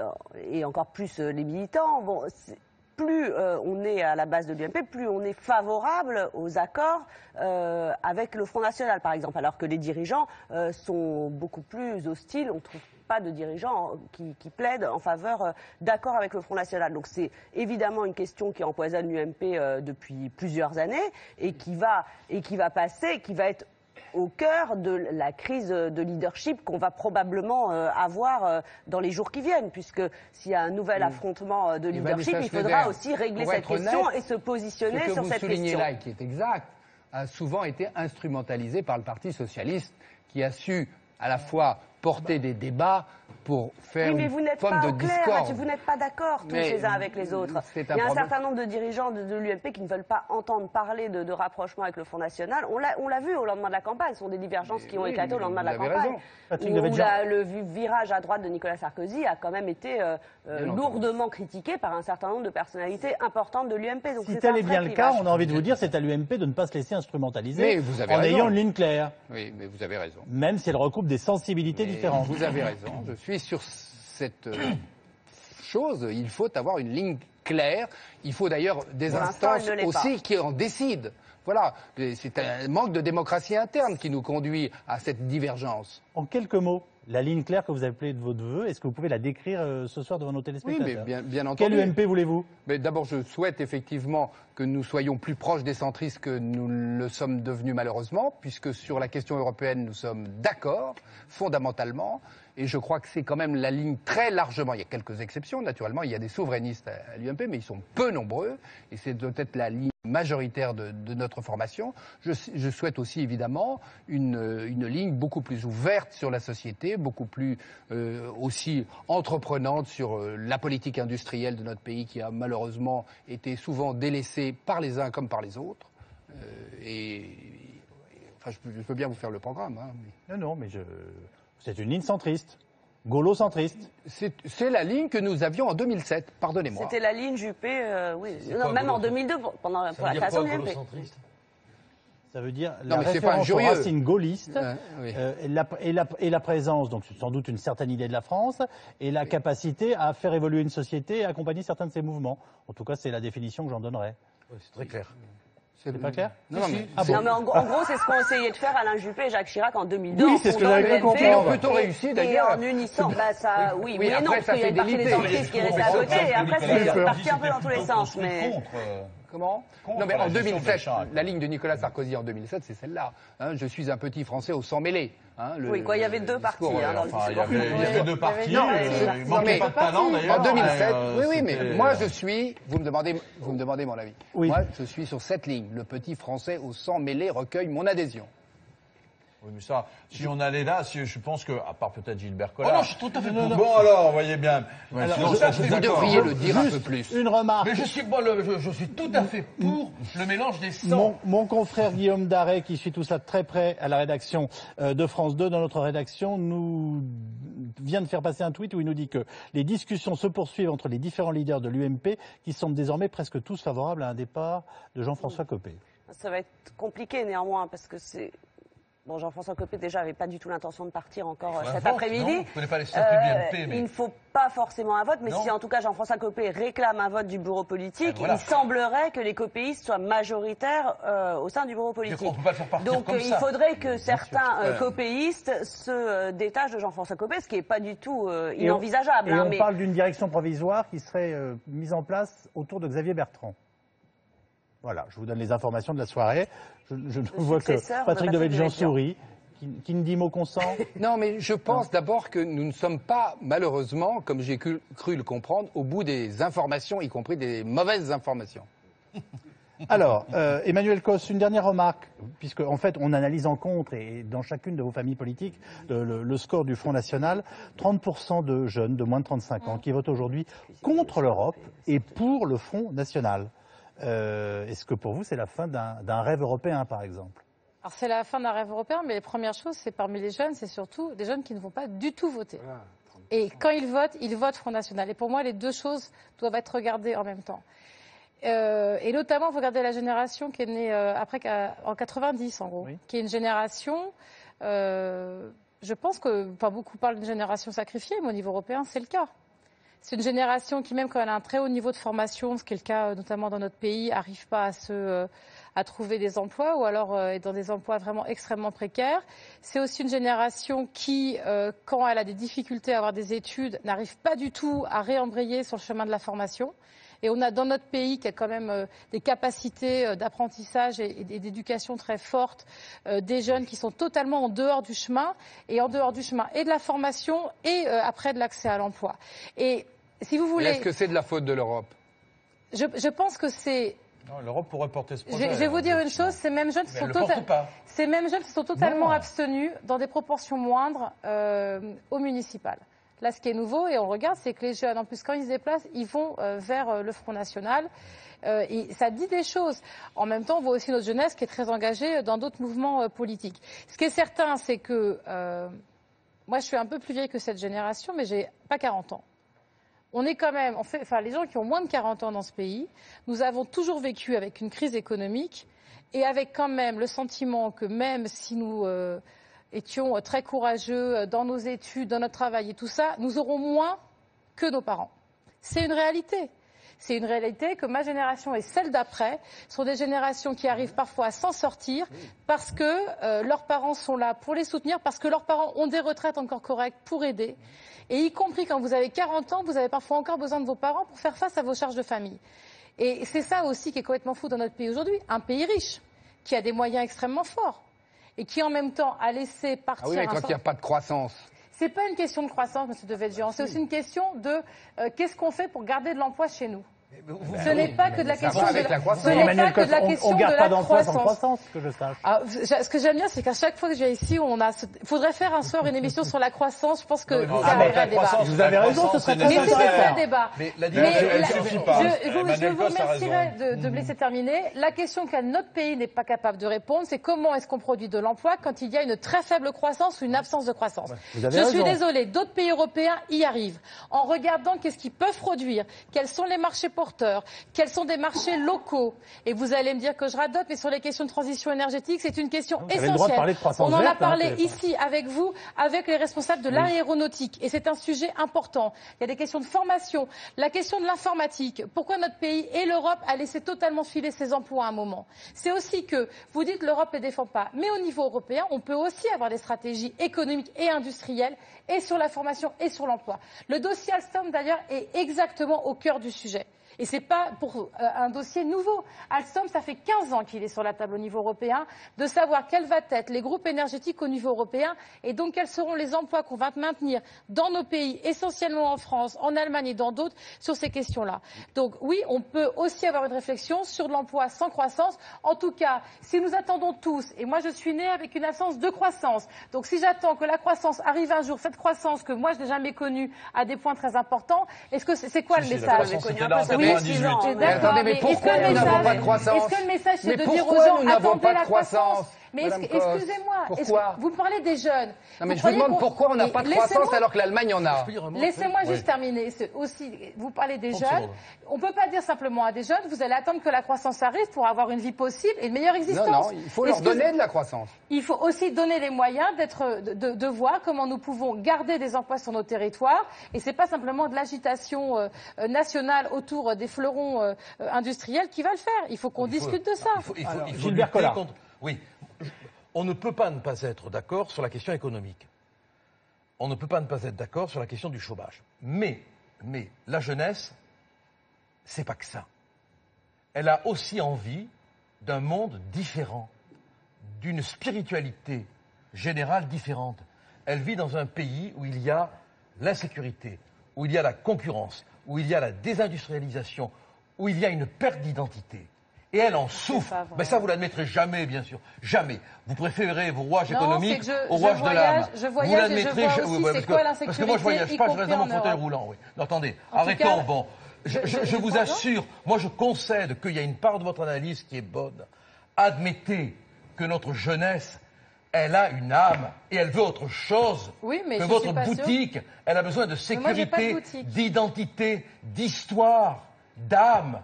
encore plus les militants, plus on est à la base de l'UMP, plus on est favorable aux accords avec le Front National, par exemple, alors que les dirigeants sont beaucoup plus hostiles. On ne trouve pas de dirigeants qui plaident en faveur d'accords avec le Front National. Donc c'est évidemment une question qui empoisonne l'UMP depuis plusieurs années et qui va passer, qui va être au cœur de la crise de leadership qu'on va probablement avoir dans les jours qui viennent, puisque s'il y a un nouvel affrontement de leadership, il faudra aussi régler cette question et se positionner sur cette question. Ce que vous soulignez là, et qui est exact, a souvent été instrumentalisé par le Parti socialiste, qui a su à la fois porter des débats pour faire une forme de discorde. Vous n'êtes pas d'accord tous les uns avec les autres. Il y a un certain nombre de dirigeants de l'UMP qui ne veulent pas entendre parler de rapprochement avec le Front National. On l'a vu au lendemain de la campagne. Ce sont des divergences qui ont éclaté au lendemain de la campagne. Où le virage à droite de Nicolas Sarkozy a quand même été lourdement critiqué par un certain nombre de personnalités importantes de l'UMP. Si tel est bien le cas, on a envie de vous dire c'est à l'UMP de ne pas se laisser instrumentaliser en ayant une ligne claire. Oui, mais vous avez raison. Même si elle recoupe des sensibilités différentes. Vous avez raison. Je suis sur cette chose. Il faut avoir une ligne claire. Il faut d'ailleurs des instances aussi qui en décident. Voilà. C'est un manque de démocratie interne qui nous conduit à cette divergence. En quelques mots, la ligne claire que vous appelez de votre vœu, est-ce que vous pouvez la décrire ce soir devant nos téléspectateurs? Oui, mais bien entendu. Quelle UMP voulez-vous? D'abord, je souhaite effectivement que nous soyons plus proches des centristes que nous le sommes devenus malheureusement, puisque sur la question européenne, nous sommes d'accord, fondamentalement. Et je crois que c'est quand même la ligne très largement. Il y a quelques exceptions, naturellement. Il y a des souverainistes à l'UMP, mais ils sont peu nombreux. Et c'est peut-être la ligne majoritaire de notre formation. Je souhaite aussi, évidemment, une ligne beaucoup plus ouverte sur la société, beaucoup plus aussi entreprenante sur la politique industrielle de notre pays, qui a malheureusement été souvent délaissée par les uns comme par les autres. Enfin, je peux bien vous faire le programme. Hein, Non, mais c'est une ligne centriste, gaulo-centriste. C'est la ligne que nous avions en 2007, pardonnez-moi. C'était la ligne Juppé, oui. Non, même en 2002, pour la création de l'UMP. Ça veut dire la référence aux racines gaullistes et la présence, donc sans doute une certaine idée de la France, et la capacité à faire évoluer une société et accompagner certains de ses mouvements. En tout cas, c'est la définition que j'en donnerais. Oui, c'est très clair. C'est pas clair? Non, mais en gros, c'est ce qu'ont essayé de faire Alain Juppé et Jacques Chirac en 2002. Oui, c'est ce que j'avais cru comprendre. Ils ont plutôt réussi d'ailleurs. Et en unissant, oui, mais non, parce qu'il y a une partie des centristes qui est restée à côté, et après c'est parti un peu dans tous les sens. Mais comment? Non, mais en 2007, la ligne de Nicolas Sarkozy en 2007, c'est celle-là. Hein, je suis un petit Français au sang mêlé. Hein, oui, quoi, il y avait deux partis dans le discours. Il y avait deux partis. Il manquait pas de talent d'ailleurs. En 2007, oui, mais moi je suis. Vous me demandez mon avis. Oui. Moi, je suis sur cette ligne. Le petit Français au sang mêlé recueille mon adhésion. Oui, mais ça, si on allait là, je pense que, à part peut-être Gilbert Oh Collard... non, je suis tout à fait pour. Bon alors, vous voyez bien. Alors, Sinon, Vous devriez le dire un peu plus. Une remarque. Mais je suis tout à fait pour le mélange des sangs. Mon confrère Guillaume Darret, qui suit tout ça de très près à la rédaction de France 2, dans notre rédaction, nous vient de faire passer un tweet où il nous dit que les discussions se poursuivent entre les différents leaders de l'UMP qui semblent désormais presque tous favorables à un départ de Jean-François Copé. Ça va être compliqué néanmoins parce que c'est... Bon, Jean-François Copé déjà avait pas du tout l'intention de partir encore cet après-midi. Je ne connais pas les statuts de l'UMP, mais... Il ne faut pas forcément un vote, mais Non. si en tout cas Jean-François Copé réclame un vote du bureau politique, Voilà. il semblerait que les copéistes soient majoritaires au sein du bureau politique. On ne peut pas le faire partir Donc comme il ça. faudrait que certains copéistes se détachent de Jean-François Copé, ce qui n'est pas du tout inenvisageable. Et on mais... parle d'une direction provisoire qui serait mise en place autour de Xavier Bertrand. Voilà, je vous donne les informations de la soirée. Je vois que successeur de Patrick Patrick Devedjian Devedjian. sourit, qui ne dit mot consent. Non, mais je pense d'abord que nous ne sommes pas, malheureusement, comme j'ai cru le comprendre, au bout des informations, y compris des mauvaises informations. Alors, Emmanuel Cos, une dernière remarque, puisque en fait on analyse en contre, et dans chacune de vos familles politiques, le score du Front National, 30% de jeunes de moins de 35 ans qui votent aujourd'hui contre l'Europe et pour le Front National. Est-ce que pour vous c'est la fin d'un rêve européen, par exemple? Alors c'est la fin d'un rêve européen, mais les premières choses, c'est parmi les jeunes, c'est surtout des jeunes qui ne vont pas du tout voter. Et quand ils votent Front National. Et pour moi, les deux choses doivent être regardées en même temps. Et notamment, vous regardez la génération qui est née en 90, en gros, Oui. qui est une génération, je pense que, pas beaucoup parlent d'une génération sacrifiée, mais au niveau européen, c'est le cas. C'est une génération qui, même quand elle a un très haut niveau de formation, ce qui est le cas notamment dans notre pays, n'arrive pas à trouver des emplois ou alors est dans des emplois vraiment extrêmement précaires. C'est aussi une génération qui, quand elle a des difficultés à avoir des études, n'arrive pas du tout à réembrayer sur le chemin de la formation. Et on a dans notre pays, qui a quand même des capacités d'apprentissage et d'éducation très fortes, des jeunes qui sont totalement en dehors du chemin, et de la formation et après de l'accès à l'emploi. Et si vous voulez... Est-ce que c'est de la faute de l'Europe? Je pense que c'est... Non, l'Europe pourrait porter ce projet. Je vais vous dire une chose, ces mêmes jeunes Mais elle le porte pas. ces mêmes jeunes se sont totalement abstenus dans des proportions moindres au municipal. Là, ce qui est nouveau, et on regarde, c'est que les jeunes, en plus, quand ils se déplacent, ils vont vers le Front National. Et ça dit des choses. En même temps, on voit aussi notre jeunesse qui est très engagée dans d'autres mouvements politiques. Ce qui est certain, c'est que moi, je suis un peu plus vieille que cette génération, mais j'ai pas 40 ans. On est quand même, les gens qui ont moins de 40 ans dans ce pays, nous avons toujours vécu avec une crise économique et avec quand même le sentiment que même si nous étions très courageux dans nos études, dans notre travail et tout ça, nous aurons moins que nos parents. C'est une réalité. C'est une réalité que ma génération et celle d'après sont des générations qui arrivent parfois à s'en sortir parce que leurs parents sont là pour les soutenir, parce que leurs parents ont des retraites encore correctes pour aider. Et y compris quand vous avez 40 ans, vous avez parfois encore besoin de vos parents pour faire face à vos charges de famille. Et c'est ça aussi qui est complètement fou dans notre pays aujourd'hui. Un pays riche, qui a des moyens extrêmement forts et qui en même temps a laissé partir... Ah oui, mais quand il n'y a pas de croissance. C'est pas une question de croissance, M. Devedjian, c'est aussi une question de qu'est-ce qu'on fait pour garder de l'emploi chez nous. Ce n'est pas que de la question de la croissance. Ce n'est pas que de la question de la croissance. Que je sache. Ah, ce que j'aime bien, c'est qu'à chaque fois que je viens ici, il faudrait faire un soir une émission sur la croissance. Je pense que ça arriverait à débat. Vous avez raison, ce serait très Mais c'est intéressant. ça le débat. Mais la dimension, elle ne suffit pas. Je vous remercierai de me laisser terminer. La question que notre pays n'est pas capable de répondre, c'est comment est-ce qu'on produit de l'emploi quand il y a une très faible croissance ou une absence de croissance. Je suis désolée, d'autres pays européens y arrivent. En regardant qu'est-ce qu'ils peuvent produire, quels sont les marchés porteurs, quels sont des marchés locaux. Et vous allez me dire que je radote, mais sur les questions de transition énergétique, c'est une question essentielle. On en a parlé ici avec vous, avec les responsables de l'aéronautique. Et c'est un sujet important. Il y a des questions de formation, la question de l'informatique. Pourquoi notre pays et l'Europe a laissé totalement filer ses emplois à un moment? C'est aussi que, vous dites l'Europe ne les défend pas, mais au niveau européen, on peut aussi avoir des stratégies économiques et industrielles, et sur la formation et sur l'emploi. Le dossier Alstom, d'ailleurs, est exactement au cœur du sujet. Et c'est pas pour un dossier nouveau. Alstom, ça fait 15 ans qu'il est sur la table au niveau européen, de savoir quels vont être les groupes énergétiques au niveau européen et donc quels seront les emplois qu'on va maintenir dans nos pays, essentiellement en France, en Allemagne et dans d'autres, sur ces questions-là. Donc oui, on peut aussi avoir une réflexion sur de l'emploi sans croissance. En tout cas, si nous attendons tous, et moi je suis née avec une absence de croissance, donc si j'attends que la croissance arrive un jour, cette croissance que moi je n'ai jamais connue à des points très importants, est-ce que c'est quoi le message? Attendez, mais pourquoi nous n'avons pas de croissance? Est-ce que le message c'est de dire aux gens attendez la croissance? Mais excusez-moi, vous parlez des jeunes. Non, mais je vous demande pourquoi on n'a pas de croissance alors que l'Allemagne en a. Laissez-moi juste terminer. Aussi, vous parlez des jeunes. On ne peut pas dire simplement à des jeunes, vous allez attendre que la croissance arrive pour avoir une vie possible et une meilleure existence. Non, il faut leur donner de la croissance. Il faut aussi donner les moyens de voir comment nous pouvons garder des emplois sur nos territoires. Et ce n'est pas simplement de l'agitation nationale autour des fleurons industriels qui va le faire. Il faut qu'on discute de ça. Il faut lutter contre... Oui. On ne peut pas ne pas être d'accord sur la question économique. On ne peut pas ne pas être d'accord sur la question du chômage. Mais la jeunesse, c'est pas que ça. Elle a aussi envie d'un monde différent, d'une spiritualité générale différente. Elle vit dans un pays où il y a l'insécurité, où il y a la concurrence, où il y a la désindustrialisation, où il y a une perte d'identité. Et elle en souffre. Mais ça, vous l'admettrez jamais, bien sûr. Jamais. Vous préférez vos rouages économiques aux rouages de l'âme. Je voyage et je vois aussi c'est quoi l'insécurité. Parce que moi, je voyage pas, je reste dans mon fauteuil roulant. Oui. Non, attendez, arrêtons. Bon, je vous assure, moi, je concède qu'il y a une part de votre analyse qui est bonne. Admettez que notre jeunesse, elle a une âme et elle veut autre chose que votre boutique. Elle a besoin de sécurité, d'identité, d'histoire, d'âme.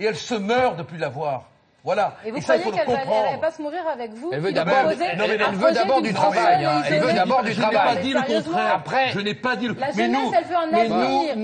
Et elle se meurt de plus l'avoir. Voilà. Et vous croyez qu'elle va pas se mourir avec vous? Elle veut d'abord du travail. Elle veut d'abord du travail. Je n'ai pas dit le contraire. Après, je n'ai pas dit le. La jeunesse, elle veut un avenir.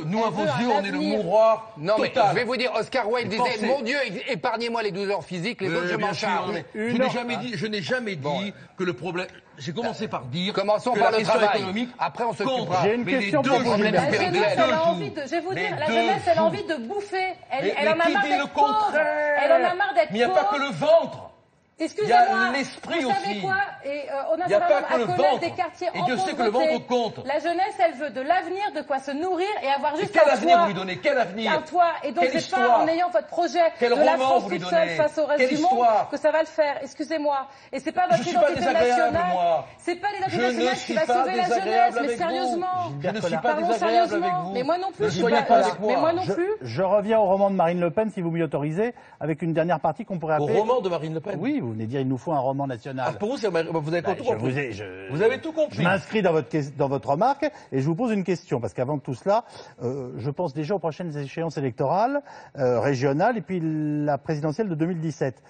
Nous, à vos yeux, on est le mouroir total. Non, mais je vais vous dire, Oscar Wilde disait, mon Dieu, épargnez-moi les douleurs physiques, les autres, je m'en charge. Je n'ai jamais dit que le problème. J'ai commencé par dire. Commençons par le travail. Après, on se comprend. J'ai une question pour vous. La jeunesse, elle a envie de. Je vais vous dire, la jeunesse, elle a envie de bouffer. Elle en a marre d'être pauvre. Elle en a marre d'être pauvre. Mais il n'y a pas que le ventre. Excusez-moi, il y a l'esprit vous savez aussi. quoi? Et on a il n'y a pas que à le connaître ventre. des quartiers Et Dieu sait que le ventre compte. La jeunesse, elle veut de l'avenir, de quoi se nourrir et avoir juste quel un avenir toit. vous lui donnez? Quel avenir? Un toit. Et donc c'est pas en ayant votre projet quel de la France vous lui toute seule donnez? face au reste du monde que ça va le faire. Excusez-moi. Et c'est pas votre identité nationale. C'est pas l'identité nationale qui va sauver la jeunesse. Mais sérieusement. Je ne suis pas désagréable avec vous. Mais moi non plus. Mais moi non plus. Je reviens au roman de Marine Le Pen, si vous m'y autorisez, avec une dernière partie qu'on pourrait appeler. Au roman de Marine Le Pen? Oui, vous venez de dire il nous faut un roman national. Pour vous, vous avez tout compris. Vous avez tout compris. Je m'inscris dans votre remarque et je vous pose une question, parce qu'avant tout cela, je pense déjà aux prochaines échéances électorales, régionales, et puis la présidentielle de 2017.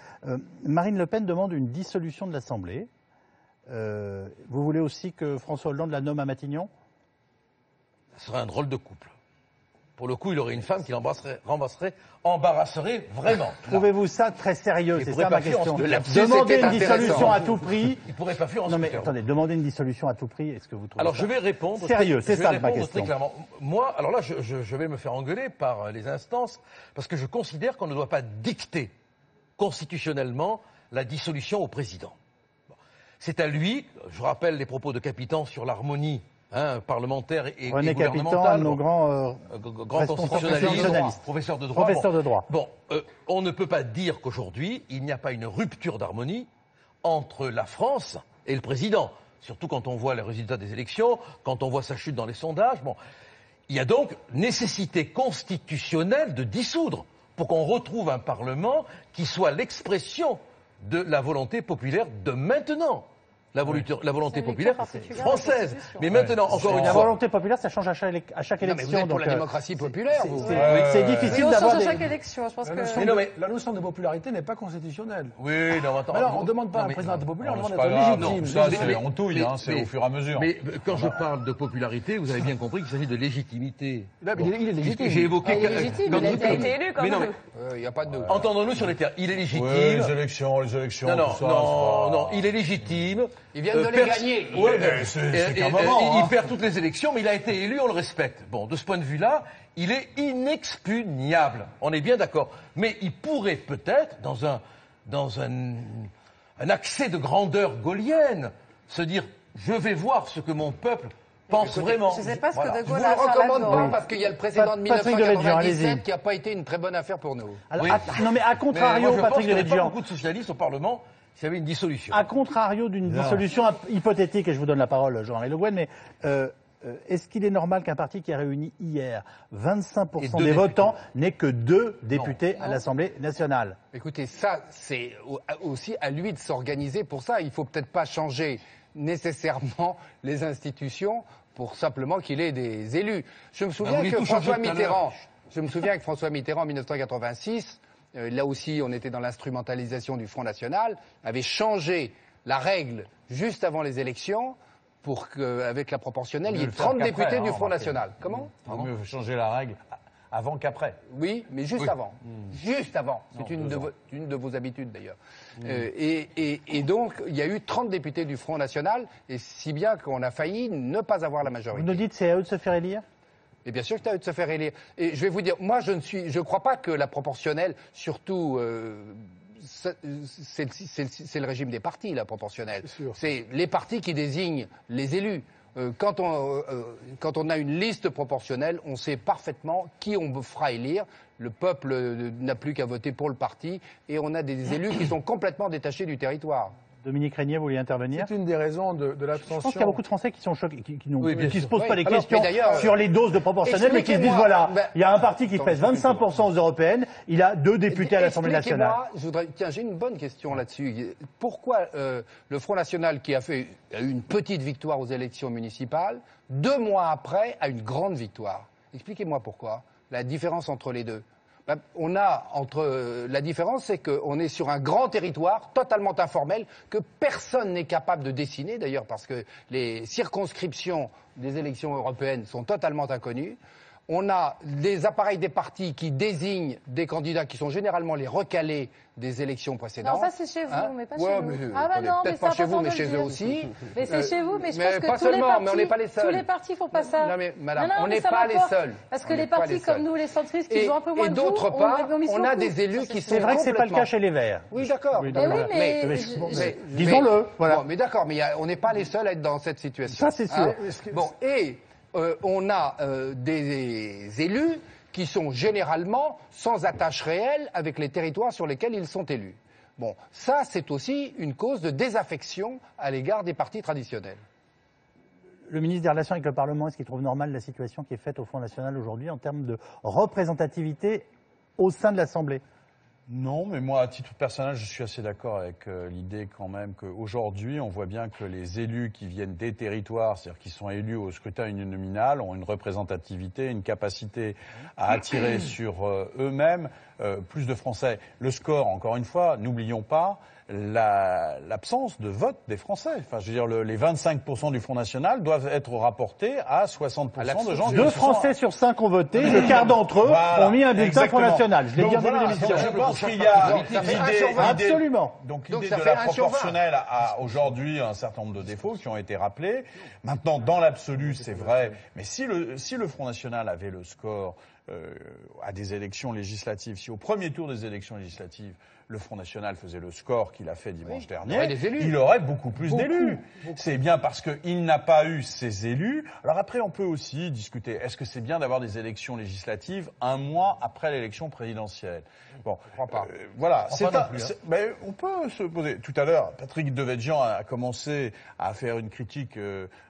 Marine Le Pen demande une dissolution de l'Assemblée. Vous voulez aussi que François Hollande la nomme à Matignon? Ce serait un drôle de couple. Pour le coup, il aurait une femme qui embarrasserait vraiment. Trouvez-vous ça très sérieux? C'est ça ma question. Demander une dissolution à tout prix. Il pourrait pas fuir en Non mais attendez, demander une dissolution à tout prix, est-ce que vous trouvez Alors ça je vais répondre. Sérieux, c'est ça ma question. Très clairement. Moi, alors là, je vais me faire engueuler par les instances parce que je considère qu'on ne doit pas dicter constitutionnellement la dissolution au président. Bon. C'est à lui. Je rappelle les propos de Capitan sur l'harmonie. Parlementaire et René gouvernemental. Capitan, nos grands constitutionnalistes, professeur de droit. Professeur de droit. Bon, on ne peut pas dire qu'aujourd'hui, il n'y a pas une rupture d'harmonie entre la France et le président. Surtout quand on voit les résultats des élections, quand on voit sa chute dans les sondages. Bon, il y a donc nécessité constitutionnelle de dissoudre pour qu'on retrouve un Parlement qui soit l'expression de la volonté populaire de maintenant. La volonté populaire française. Mais maintenant, encore une fois. La volonté populaire, ça change à chaque élection. Mais vous êtes pour la démocratie populaire, vous. C'est difficile d'avoir à chaque élection, je pense que... La notion de popularité n'est pas constitutionnelle. Oui, non, attends. Alors, on ne demande pas à un président de populaire, on demande d'être légitime. Non, ça, on touille, c'est au fur et à mesure. Mais quand je parle de popularité, vous avez bien compris qu'il s'agit de légitimité. Il est légitime. J'ai évoqué... Il est légitime, il a été élu quand même. Il n'y a pas de... Entendons-nous sur les termes. Il est légitime. Oui, les élections, Non, il est légitime Ils viennent de les gagner. Ouais, c'est qu'un moment, il perd toutes les élections, mais il a été élu, on le respecte. Bon, de ce point de vue-là, il est inexpugnable. On est bien d'accord. Mais il pourrait peut-être, dans un accès de grandeur gaulienne, se dire, je vais voir ce que mon peuple pense vraiment. Je ne sais pas ce que De Je Gaulle vous a le recommande à faire pas parce qu'il y a le précédent de Patrick Devedjian, 1997 allez-y. qui n'a pas été une très bonne affaire pour nous. Alors, Oui. non, mais à Mais contrario, moi, je pense Patrick qu'il n'y avait pas Devedjian, beaucoup de socialistes au Parlement s'il y avait une dissolution. à contrario d'une dissolution hypothétique, et je vous donne la parole, Jean-Marie Le Guen, mais est-ce qu'il est normal qu'un parti qui a réuni hier 25% des votants n'ait que 2 députés à l'Assemblée nationale? Écoutez, ça, c'est aussi à lui de s'organiser pour ça. Il faut peut-être pas changer nécessairement les institutions pour simplement qu'il ait des élus. Je me souviens vous que tout changez François tout à Mitterrand, en 1986, là aussi on était dans l'instrumentalisation du Front National, avait changé la règle juste avant les élections pour qu'avec la proportionnelle, il y ait 30 députés du Front National. Comment? Il vaut mieux changer la règle avant qu'après. Oui, mais juste avant. Juste avant. C'est une de vos habitudes d'ailleurs. Et donc, il y a eu 30 députés du Front National, et si bien qu'on a failli ne pas avoir la majorité. Vous nous dites c'est à eux de se faire élire? Et bien sûr que c'est à eux de se faire élire. Et je vais vous dire, moi je crois pas que la proportionnelle, surtout, c'est le régime des partis, la proportionnelle. C'est les partis qui désignent les élus. Quand on a une liste proportionnelle, on sait parfaitement qui on fera élire. Le peuple n'a plus qu'à voter pour le parti et on a des élus qui sont complètement détachés du territoire. Dominique Régnier, vous voulez intervenir? C'est une des raisons de Je l'abstention. pense qu'il y a beaucoup de Français qui sont choqués, qui ne se posent Oui. pas les Alors, questions mais d'ailleurs, sur les doses de proportionnel, mais qui se disent voilà, il y a un parti qui pèse 25% aux européennes, il a 2 députés à l'Assemblée nationale. Tiens, j'ai une bonne question là-dessus. Pourquoi le Front National, qui a eu une petite victoire aux élections municipales, 2 mois après a une grande victoire? Expliquez-moi pourquoi. La différence entre les deux. La différence, c'est qu'on est sur un grand territoire totalement informel que personne n'est capable de dessiner, d'ailleurs, parce que les circonscriptions des élections européennes sont totalement inconnues. On a des appareils des partis qui désignent des candidats qui sont généralement les recalés des élections précédentes. Non, ça c'est chez vous, mais pas chez nous. Peut-être pas chez vous, mais chez eux aussi. Mais c'est chez vous, mais je mais pense que pas tous les seulement, partis, mais on n'est pas les seuls. tous les partis font pas ça. Non mais madame, Non, on mais n'est ça pas les m'importe. seuls. Parce que On les n'est pas partis les comme seuls. nous, les centristes, qui ont un peu moins Et de d'autre vous, part, mis on a beaucoup. des élus qui sont C'est vrai que c'est pas le cas chez les Verts. Oui, d'accord. Oui, Mais oui, mais disons-le, voilà. Bon, mais d'accord, mais on n'est pas les seuls à être dans cette situation. Ça, c'est sûr. Bon, et on a des élus qui sont généralement sans attache réelle avec les territoires sur lesquels ils sont élus. Bon, ça, c'est aussi une cause de désaffection à l'égard des partis traditionnels. Le ministre des Relations avec le Parlement, est-ce qu'il trouve normale la situation qui est faite au Front National aujourd'hui en termes de représentativité au sein de l'Assemblée? Non, mais moi, à titre personnel, je suis assez d'accord avec l'idée quand même qu'aujourd'hui, on voit bien que les élus qui viennent des territoires, c'est-à-dire qui sont élus au scrutin uninominal, ont une représentativité, une capacité à attirer sur eux-mêmes plus de Français. Le score, encore une fois, n'oublions pas l'absence de vote des Français. Enfin, je veux dire, les 25% du Front National doivent être rapportés à 60% de gens. 2 Français sur 5 ont voté, le quart d'entre eux ont mis un bulletin Front National. Je l'ai dit en début d'émission. Je pense qu'il y a Absolument. Donc l'idée de la proportionnelle a aujourd'hui un certain nombre de défauts qui ont été rappelés. Maintenant, dans l'absolu, c'est vrai. Mais si le Front National avait le score à des élections législatives, si au premier tour des élections législatives, le Front National faisait le score qu'il a fait dimanche dernier, il aurait beaucoup plus d'élus. C'est bien parce qu'il n'a pas eu ces élus. Alors après, on peut aussi discuter, est-ce que c'est bien d'avoir des élections législatives un mois après l'élection présidentielle? Bon, je crois pas. Voilà, Enfin, mais on peut se poser. Tout à l'heure, Patrick Devedjian a commencé à faire une critique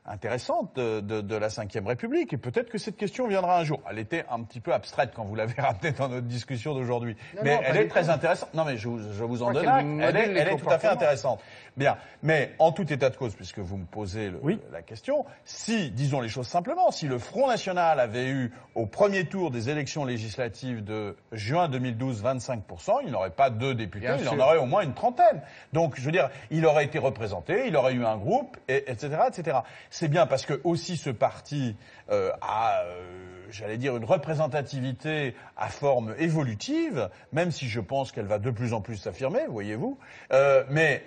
intéressante de la Ve République, et peut-être que cette question viendra un jour. Elle était un petit peu abstraite quand vous l'avez ramenée dans notre discussion d'aujourd'hui, mais elle est très intéressante. Non, mais je vous en donne acte. Elle est tout à fait intéressante. Bien, mais en tout état de cause, puisque vous me posez la question, si, disons les choses simplement, si le Front National avait eu au premier tour des élections législatives de juin 2012 25%, il n'aurait pas 2 députés, il en aurait au moins une trentaine. Donc, je veux dire, il aurait été représenté, il aurait eu un groupe, etc., etc. C'est bien parce que aussi ce parti a, j'allais dire, une représentation représentativité à forme évolutive, même si je pense qu'elle va de plus en plus s'affirmer, voyez-vous, mais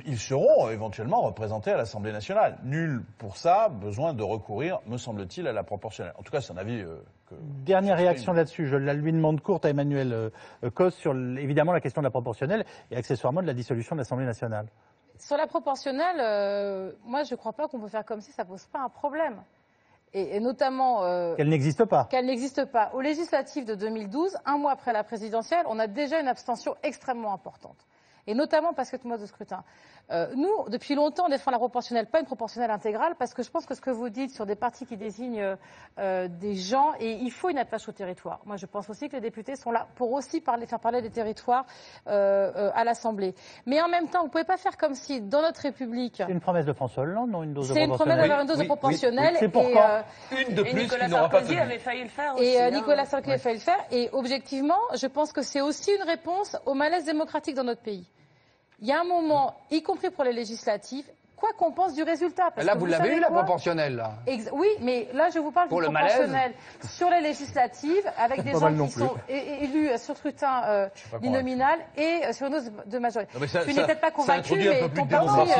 ils seront éventuellement représentés à l'Assemblée nationale. Nul pour ça besoin de recourir, me semble-t-il, à la proportionnelle. En tout cas, c'est un avis que... Dernière réaction là-dessus, je la lui demande courte à Emmanuel Cos sur évidemment la question de la proportionnelle et accessoirement de la dissolution de l'Assemblée nationale. Sur la proportionnelle, moi je ne crois pas qu'on peut faire comme si ça ne pose pas un problème. Et notamment... Qu'elle n'existe pas. Qu'elle n'existe pas. Aux législatives de 2012, un mois après la présidentielle, on a déjà une abstention extrêmement importante. Et notamment parce que mode de scrutin. Nous, depuis longtemps, on défend la proportionnelle, pas une proportionnelle intégrale, parce que je pense que ce que vous dites sur des partis qui désignent des gens, et il faut une attache au territoire. Moi, je pense aussi que les députés sont là pour aussi faire parler des territoires à l'Assemblée. Mais en même temps, vous ne pouvez pas faire comme si, dans notre République... C'est une promesse de François Hollande, non, une dose de proportionnelle. C'est une promesse d'avoir une dose de proportionnelle. C'est pourquoi une de plus Nicolas qui n'aura pas Sarkozy tenu. avait failli le faire aussi. Et Nicolas Sarkozy a failli le faire. Et objectivement, je pense que c'est aussi une réponse au malaise démocratique dans notre pays. Il y a un moment, y compris pour les législatives, quoi qu'on pense du résultat. Parce Là, que vous l'avez eu, la proportionnelle, là. Oui, mais là, je vous parle Pour du le proportionnel sur les législatives, avec des gens qui sont élus sur scrutin binominal et sur une dose de majorité. Je n'ai peut-être pas convaincu, mais ton parti...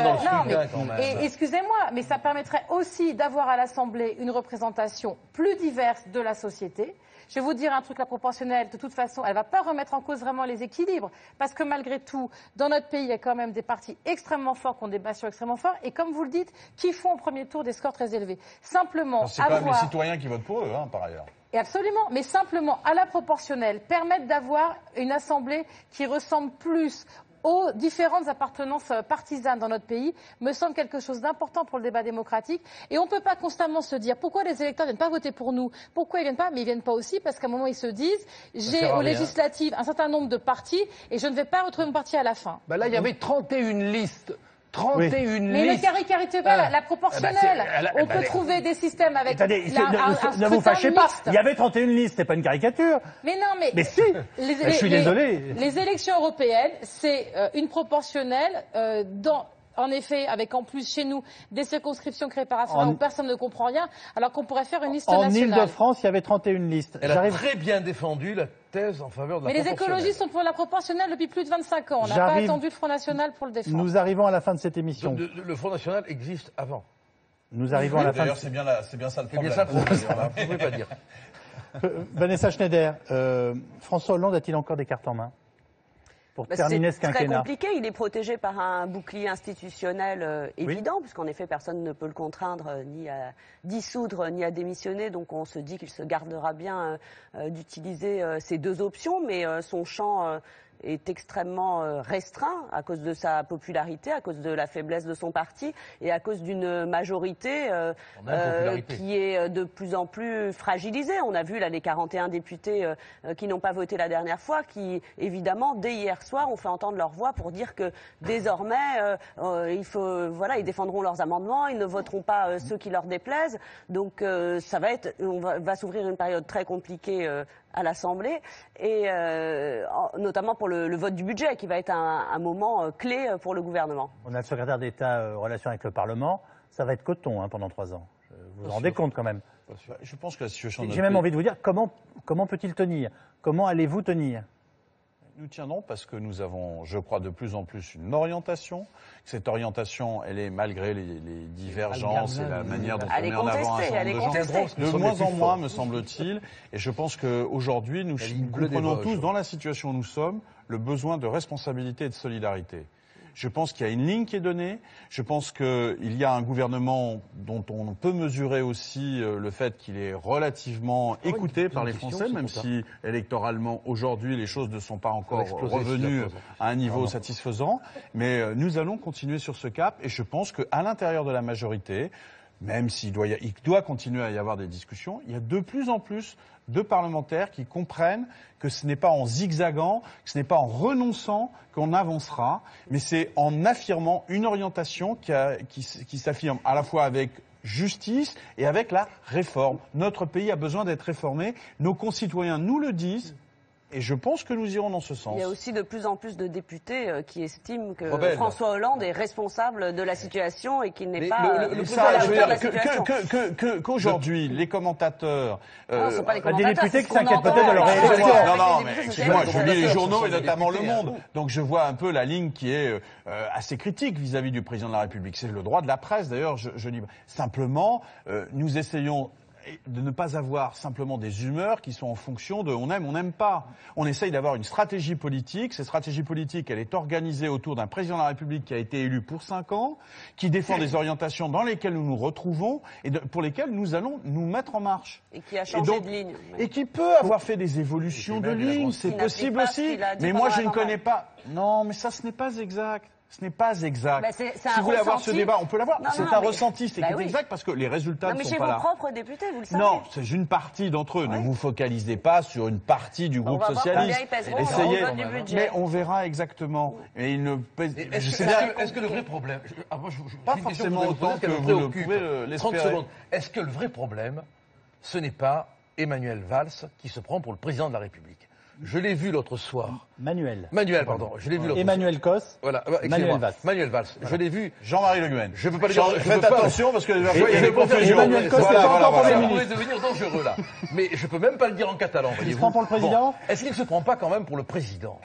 Excusez-moi, mais ça permettrait aussi d'avoir à l'Assemblée une représentation plus diverse de la société. Je vais vous dire un truc, la proportionnelle, de toute façon, elle ne va pas remettre en cause vraiment les équilibres, parce que malgré tout, dans notre pays, il y a quand même des partis extrêmement forts qui ont des bastions extrêmement forts, et comme vous le dites, qui font au premier tour des scores très élevés. Simplement, c'est quand même les citoyens qui votent pour eux, par ailleurs. Et absolument, mais simplement, à la proportionnelle, permettre d'avoir une assemblée qui ressemble plus aux différentes appartenances partisanes dans notre pays, me semble quelque chose d'important pour le débat démocratique. Et on ne peut pas constamment se dire pourquoi les électeurs ne viennent pas voter pour nous, pourquoi ils ne viennent pas, mais ils ne viennent pas aussi parce qu'à un moment ils se disent j'ai aux législatives un certain nombre de partis et je ne vais pas retrouver mon parti à la fin. Là, il y avait 31 listes. 31 listes. Mais ne caricaturez pas la proportionnelle. On peut trouver des systèmes avec Attendez, un ne vous fâchez pas. mixte. Il y avait 31 listes, c'est pas une caricature. Mais non, mais si. Je suis désolé. Les élections européennes, c'est une proportionnelle en effet, avec en plus chez nous des circonscriptions créées par référendum où personne ne comprend rien, alors qu'on pourrait faire une liste nationale. En Île-de-France, il y avait 31 listes. Elle a très bien défendu la thèse en faveur de la proportionnelle. Mais les écologistes sont pour la proportionnelle depuis plus de 25 ans. On n'a pas attendu le Front National pour le défendre. Nous arrivons à la fin de cette émission. Le Front National existe avant. Nous arrivons à la fin. D'ailleurs, c'est bien ça le problème. C'est bien ça le problème. Vous ne pouvez pas dire. Vanessa Schneider, François Hollande a-t-il encore des cartes en main pour terminer ce quinquennat? C'est très compliqué. Il est protégé par un bouclier institutionnel évident, puisqu'en effet, personne ne peut le contraindre ni à dissoudre ni à démissionner. Donc on se dit qu'il se gardera bien d'utiliser ces deux options, mais son champ est extrêmement restreint à cause de sa popularité, à cause de la faiblesse de son parti et à cause d'une majorité qui est de plus en plus fragilisée. On a vu là les 41 députés qui n'ont pas voté la dernière fois, qui évidemment dès hier soir ont fait entendre leur voix pour dire que désormais ils défendront leurs amendements, ils ne voteront pas ceux qui leur déplaisent. Donc ça va s'ouvrir une période très compliquée à l'Assemblée, et notamment pour le vote du budget, qui va être un moment clé pour le gouvernement. On a le secrétaire d'État relation avec le Parlement. Ça va être coton pendant 3 ans. Vous vous rendez compte quand même? Je pense que la situation... J'ai même envie de vous dire, comment peut-il tenir? Comment allez-vous tenir? Nous tiendrons parce que nous avons, je crois, de plus en plus une orientation. Cette orientation, elle est malgré les divergences et la manière dont on met en avant un certain nombre de gens, de moins en moins, me semble-t-il. Et je pense qu'aujourd'hui, nous comprenons tous, dans la situation où nous sommes, le besoin de responsabilité et de solidarité. Je pense qu'il y a une ligne qui est donnée. Je pense qu'il y a un gouvernement dont on peut mesurer aussi le fait qu'il est relativement écouté par les Français, même si électoralement aujourd'hui les choses ne sont pas encore revenues à un niveau satisfaisant. Mais nous allons continuer sur ce cap et je pense qu'à l'intérieur de la majorité, même s'il doit continuer à y avoir des discussions, il y a de plus en plus de parlementaires qui comprennent que ce n'est pas en zigzagant, que ce n'est pas en renonçant qu'on avancera, mais c'est en affirmant une orientation qui s'affirme à la fois avec justice et avec la réforme. Notre pays a besoin d'être réformé. Nos concitoyens nous le disent. Et je pense que nous irons dans ce sens. Il y a aussi de plus en plus de députés qui estiment que Rebelle. François Hollande est responsable de la situation et qu'il n'est pas le seul Ça, je veux acteur de la dire situation. qu'aujourd'hui, les commentateurs... Non, ce sont pas les des commentateurs, députés c'est qui ce qu'on s'inquiètent entend peut-être de leur avec réélection. les Non, non, députés mais socialistes. excuse-moi, j'oublie les journaux Ce et sont des notamment Le députés, Monde. Donc je vois un peu la ligne qui est assez critique vis-à-vis du président de la République. C'est le droit de la presse, d'ailleurs, je dis simplement, nous essayons de ne pas avoir simplement des humeurs qui sont en fonction de on aime, on n'aime pas. On essaye d'avoir une stratégie politique. Cette stratégie politique, elle est organisée autour d'un président de la République qui a été élu pour 5 ans, qui défend des orientations dans lesquelles nous nous retrouvons et pour lesquelles nous allons nous mettre en marche. Et qui a changé de ligne. Et qui peut avoir fait des évolutions de ligne, c'est Qui possible n'applique pas ce aussi. qu'il a dit Mais moi, pendant je la ne connais campagne. pas. Non, mais ça, ce n'est pas exact. Ce n'est pas exact. Bah, c'est Si un vous voulez avoir ce ressenti. débat, on peut l'avoir. Non, C'est non, un mais- ressenti, c'est Bah oui. exact parce que les résultats Non, ne mais sont chez pas vos là. propres députés, vous le savez. Non, c'est une partie d'entre eux. Ne vous focalisez pas sur une partie du On groupe va voir socialiste. combien ils pèseront Essayez. au vote du budget. Mais on verra exactement. Et il ne pèse. Et je Est-ce sais que, bien. est-ce que le vrai problème... Pas j'ai une question forcément que vous autant poser, que me vous le préoccupe. pouvez 30 l'espérer. secondes. Est-ce que le vrai problème, ce n'est pas Emmanuel Valls qui se prend pour le président de la République? Je l'ai vu l'autre soir. Manuel. Manuel, pardon. Je l'ai vu l'autre soir. Emmanuel Cos. Voilà, Manuel excusez-moi. Valls. Manuel Valls. Je l'ai vu. Jean-Marie Le Guen. Je veux pas le dire. je Faites veux pas- attention parce que des fois, il y a Je des peux faire- confusions. Emmanuel Cos, c'est pas encore Premier Ça ministre. pourrait devenir dangereux là. Mais je peux même pas le dire en catalan. Il se voyez-vous. prend pour le président Bon. Est-ce qu'il se prend pas quand même pour le président?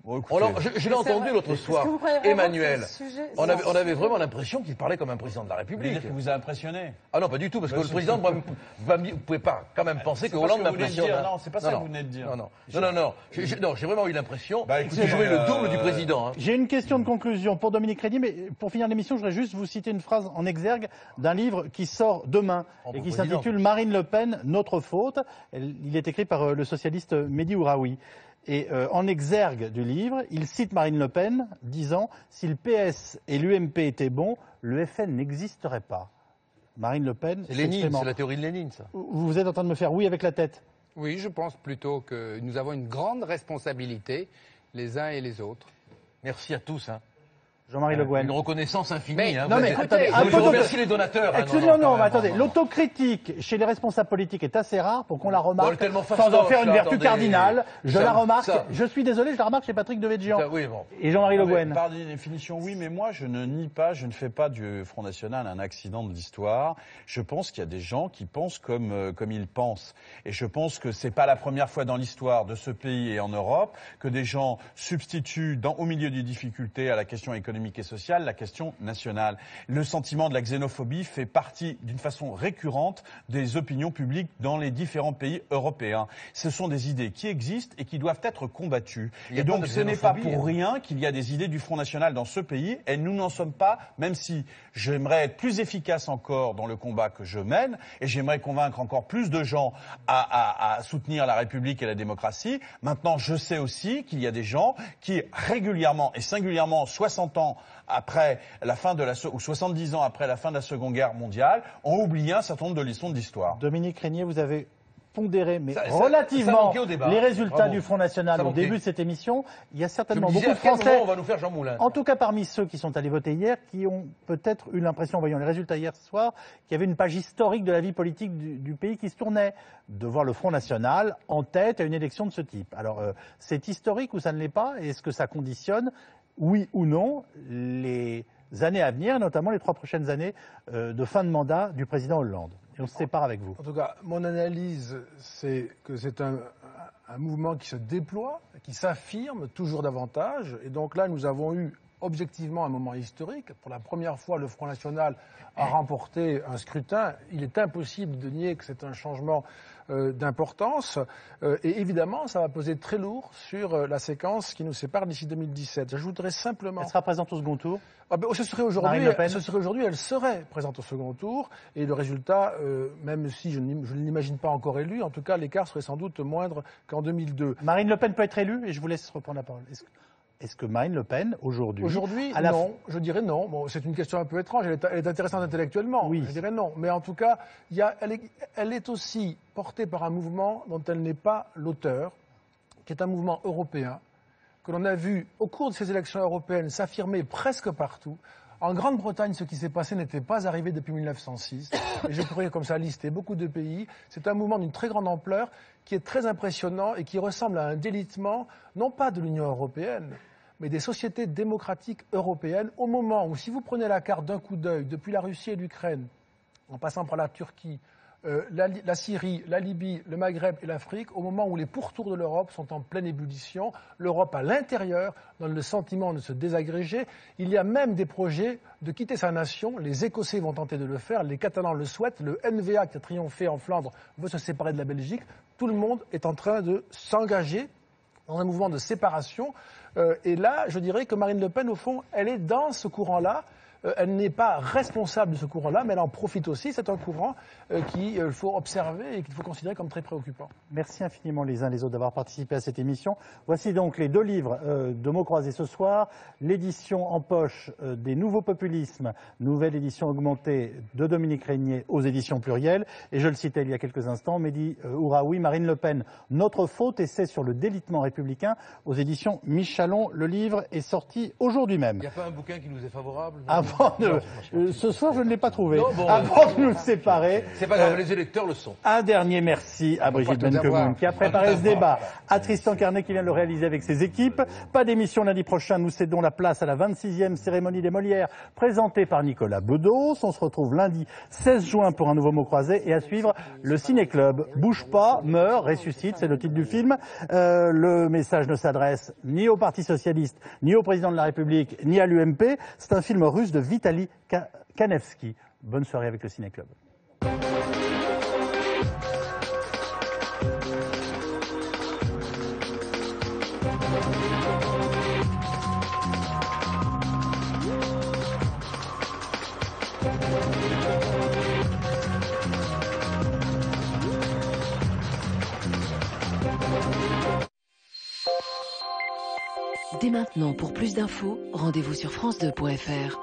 Bon, écoutez, Alors, je l'ai entendu l'autre Est-ce soir. que vous croyez vraiment Emmanuel. que ce sujet- On avait vraiment l'impression qu'il parlait comme un président de la vous voulez République. dire qu'il vous a impressionné? Ah non, pas du tout, parce que le c'est- président, vous pouvez pas quand même penser que pas Hollande ce que vous venez de m'impressionne. dire, hein. non, c'est pas ça que vous venez de dire. Non. J'ai vraiment eu l'impression Bah, écoutez, qu'il jouait le moi, double du président. hein. J'ai une question de conclusion pour Dominique Régnier, mais pour finir l'émission, je voudrais juste vous citer une phrase en exergue d'un livre qui sort demain et qui président. s'intitule Marine Le Pen, notre faute. Il est écrit par le socialiste Mehdi Ouraoui. Et en exergue du livre, il cite Marine Le Pen, disant « Si le PS et l'UMP étaient bons, le FN n'existerait pas ». Marine Le Pen, C'est Lénine, extrêmement- c'est la théorie de Lénine, ça. Vous êtes en train de me faire oui avec la tête. Oui, je pense plutôt que nous avons une grande responsabilité, les uns et les autres. Merci à tous. Hein. Jean-Marie Le Guen. Une reconnaissance infinie. Mais- hein. non, Vous mais êtes- attendez, je un peu je d'auto- remercie les donateurs. hein. Excusez-moi, non, quand mais même, attendez, non. l'autocritique chez les responsables politiques est assez rare pour qu'on la Bon, elle est remarque tellement sans en fastoche, faire une là, vertu attendez. cardinale. Je Ça, la remarque, ça. je suis désolé, je la remarque chez Patrick Devedjian Ça, oui, bon. et Jean-Marie Le Guen. Par définition, oui, mais moi, je ne nie pas, je ne fais pas du Front National un accident de l'histoire. Je pense qu'il y a des gens qui pensent comme ils pensent. Et je pense que c'est pas la première fois dans l'histoire de ce pays et en Europe que des gens substituent au milieu des difficultés à la question économique et sociale la question nationale. Le sentiment de la xénophobie fait partie d'une façon récurrente des opinions publiques dans les différents pays européens. Ce sont des idées qui existent et qui doivent être combattues. Il y a Et pas donc de ce n'est pas xénophobie, pour hein. rien qu'il y a des idées du Front National dans ce pays et nous n'en sommes pas, même si j'aimerais être plus efficace encore dans le combat que je mène et j'aimerais convaincre encore plus de gens à soutenir la République et la démocratie. Maintenant, je sais aussi qu'il y a des gens qui régulièrement et singulièrement 60 ans après la fin de ou 70 ans après la fin de la Seconde Guerre mondiale ont oublié un certain nombre de leçons de l'histoire. Dominique Régnier, vous avez pondéré, mais Ça relativement manquait au débat. les résultats Bravo. du Front National Ça au manquait. début de cette émission. Il y a Je certainement me disais, beaucoup à de quel Français, moment on va nous faire Jean Moulin? en tout cas parmi ceux qui sont allés voter hier, qui ont peut-être eu l'impression, en voyant les résultats hier soir, qu'il y avait une page historique de la vie politique du pays qui se tournait, de voir le Front National en tête à une élection de ce type. Alors, c'est historique ou ça ne l'est pas? Et est-ce que ça conditionne, oui ou non, les années à venir, notamment les 3 prochaines années de fin de mandat du président Hollande? Et on se sépare avec vous. En tout cas, mon analyse, c'est que c'est un mouvement qui se déploie, qui s'affirme toujours davantage. Et donc là, nous avons eu objectivement un moment historique. Pour la première fois, le Front National a remporté un scrutin. Il est impossible de nier que c'est un changement d'importance. Et évidemment, ça va peser très lourd sur la séquence qui nous sépare d'ici 2017. J'ajouterais simplement... Elle sera présente au second tour? Ah ben, ce serait Marine Le Pen. aujourd'hui, elle serait présente au second tour. Et le résultat, même si je ne l'imagine pas encore élu, en tout cas, l'écart serait sans doute moindre qu'en 2002. Marine Le Pen peut être élue, et je vous laisse reprendre la parole. Est-ce que Marine Le Pen, aujourd'hui... Non, je dirais non. Bon, c'est une question un peu étrange, elle est intéressante intellectuellement, Oui. je dirais non. Mais en tout cas, elle est aussi portée par un mouvement dont elle n'est pas l'auteur, qui est un mouvement européen, que l'on a vu au cours de ces élections européennes s'affirmer presque partout, En Grande-Bretagne, ce qui s'est passé n'était pas arrivé depuis 1906. Et je pourrais comme ça lister beaucoup de pays. C'est un mouvement d'une très grande ampleur qui est très impressionnant et qui ressemble à un délitement, non pas de l'Union européenne, mais des sociétés démocratiques européennes, au moment où, si vous prenez la carte d'un coup d'œil, depuis la Russie et l'Ukraine, en passant par la Turquie, la Syrie, la Libye, le Maghreb et l'Afrique, au moment où les pourtours de l'Europe sont en pleine ébullition, l'Europe à l'intérieur donne le sentiment de se désagréger. Il y a même des projets de quitter sa nation. Les Écossais vont tenter de le faire, les Catalans le souhaitent, le NVA qui a triomphé en Flandre veut se séparer de la Belgique. Tout le monde est en train de s'engager dans un mouvement de séparation. Et là, je dirais que Marine Le Pen, au fond, elle est dans ce courant-là. Elle n'est pas responsable de ce courant-là, mais elle en profite aussi. C'est un courant qu'il faut observer et qu'il faut considérer comme très préoccupant. Merci infiniment les uns les autres d'avoir participé à cette émission. Voici donc les 2 livres de mots croisés ce soir. L'édition en poche des Nouveaux Populismes, nouvelle édition augmentée de Dominique Régnier aux éditions Pluriel. Et je le citais il y a quelques instants, Mehdi Ouraoui, Marine Le Pen, Notre faute, essai sur le délitement républicain aux éditions Michalon. Le livre est sorti aujourd'hui même. Il n'y a pas un bouquin qui nous est favorable, non? Ce soir, je ne l'ai pas trouvé. Non, bon, avant de nous séparer. C'est pas grave, les électeurs le sont. Un dernier merci à Brigitte Benkemoun qui a préparé ce débat, à Tristan Carnet qui vient de le réaliser avec ses équipes. Pas d'émission lundi prochain, nous cédons la place à la 26e cérémonie des Molières présentée par Nicolas Bedos. On se retrouve lundi 16 juin pour un nouveau mot croisé et à suivre le Ciné Club. Bouge pas, meurt, ressuscite, c'est le titre du film. Le message ne s'adresse ni au Parti Socialiste, ni au Président de la République, ni à l'UMP. C'est un film russe de Vitaly Kanevsky. Bonne soirée avec le Ciné Club. Dès maintenant, pour plus d'infos, rendez-vous sur France2.fr.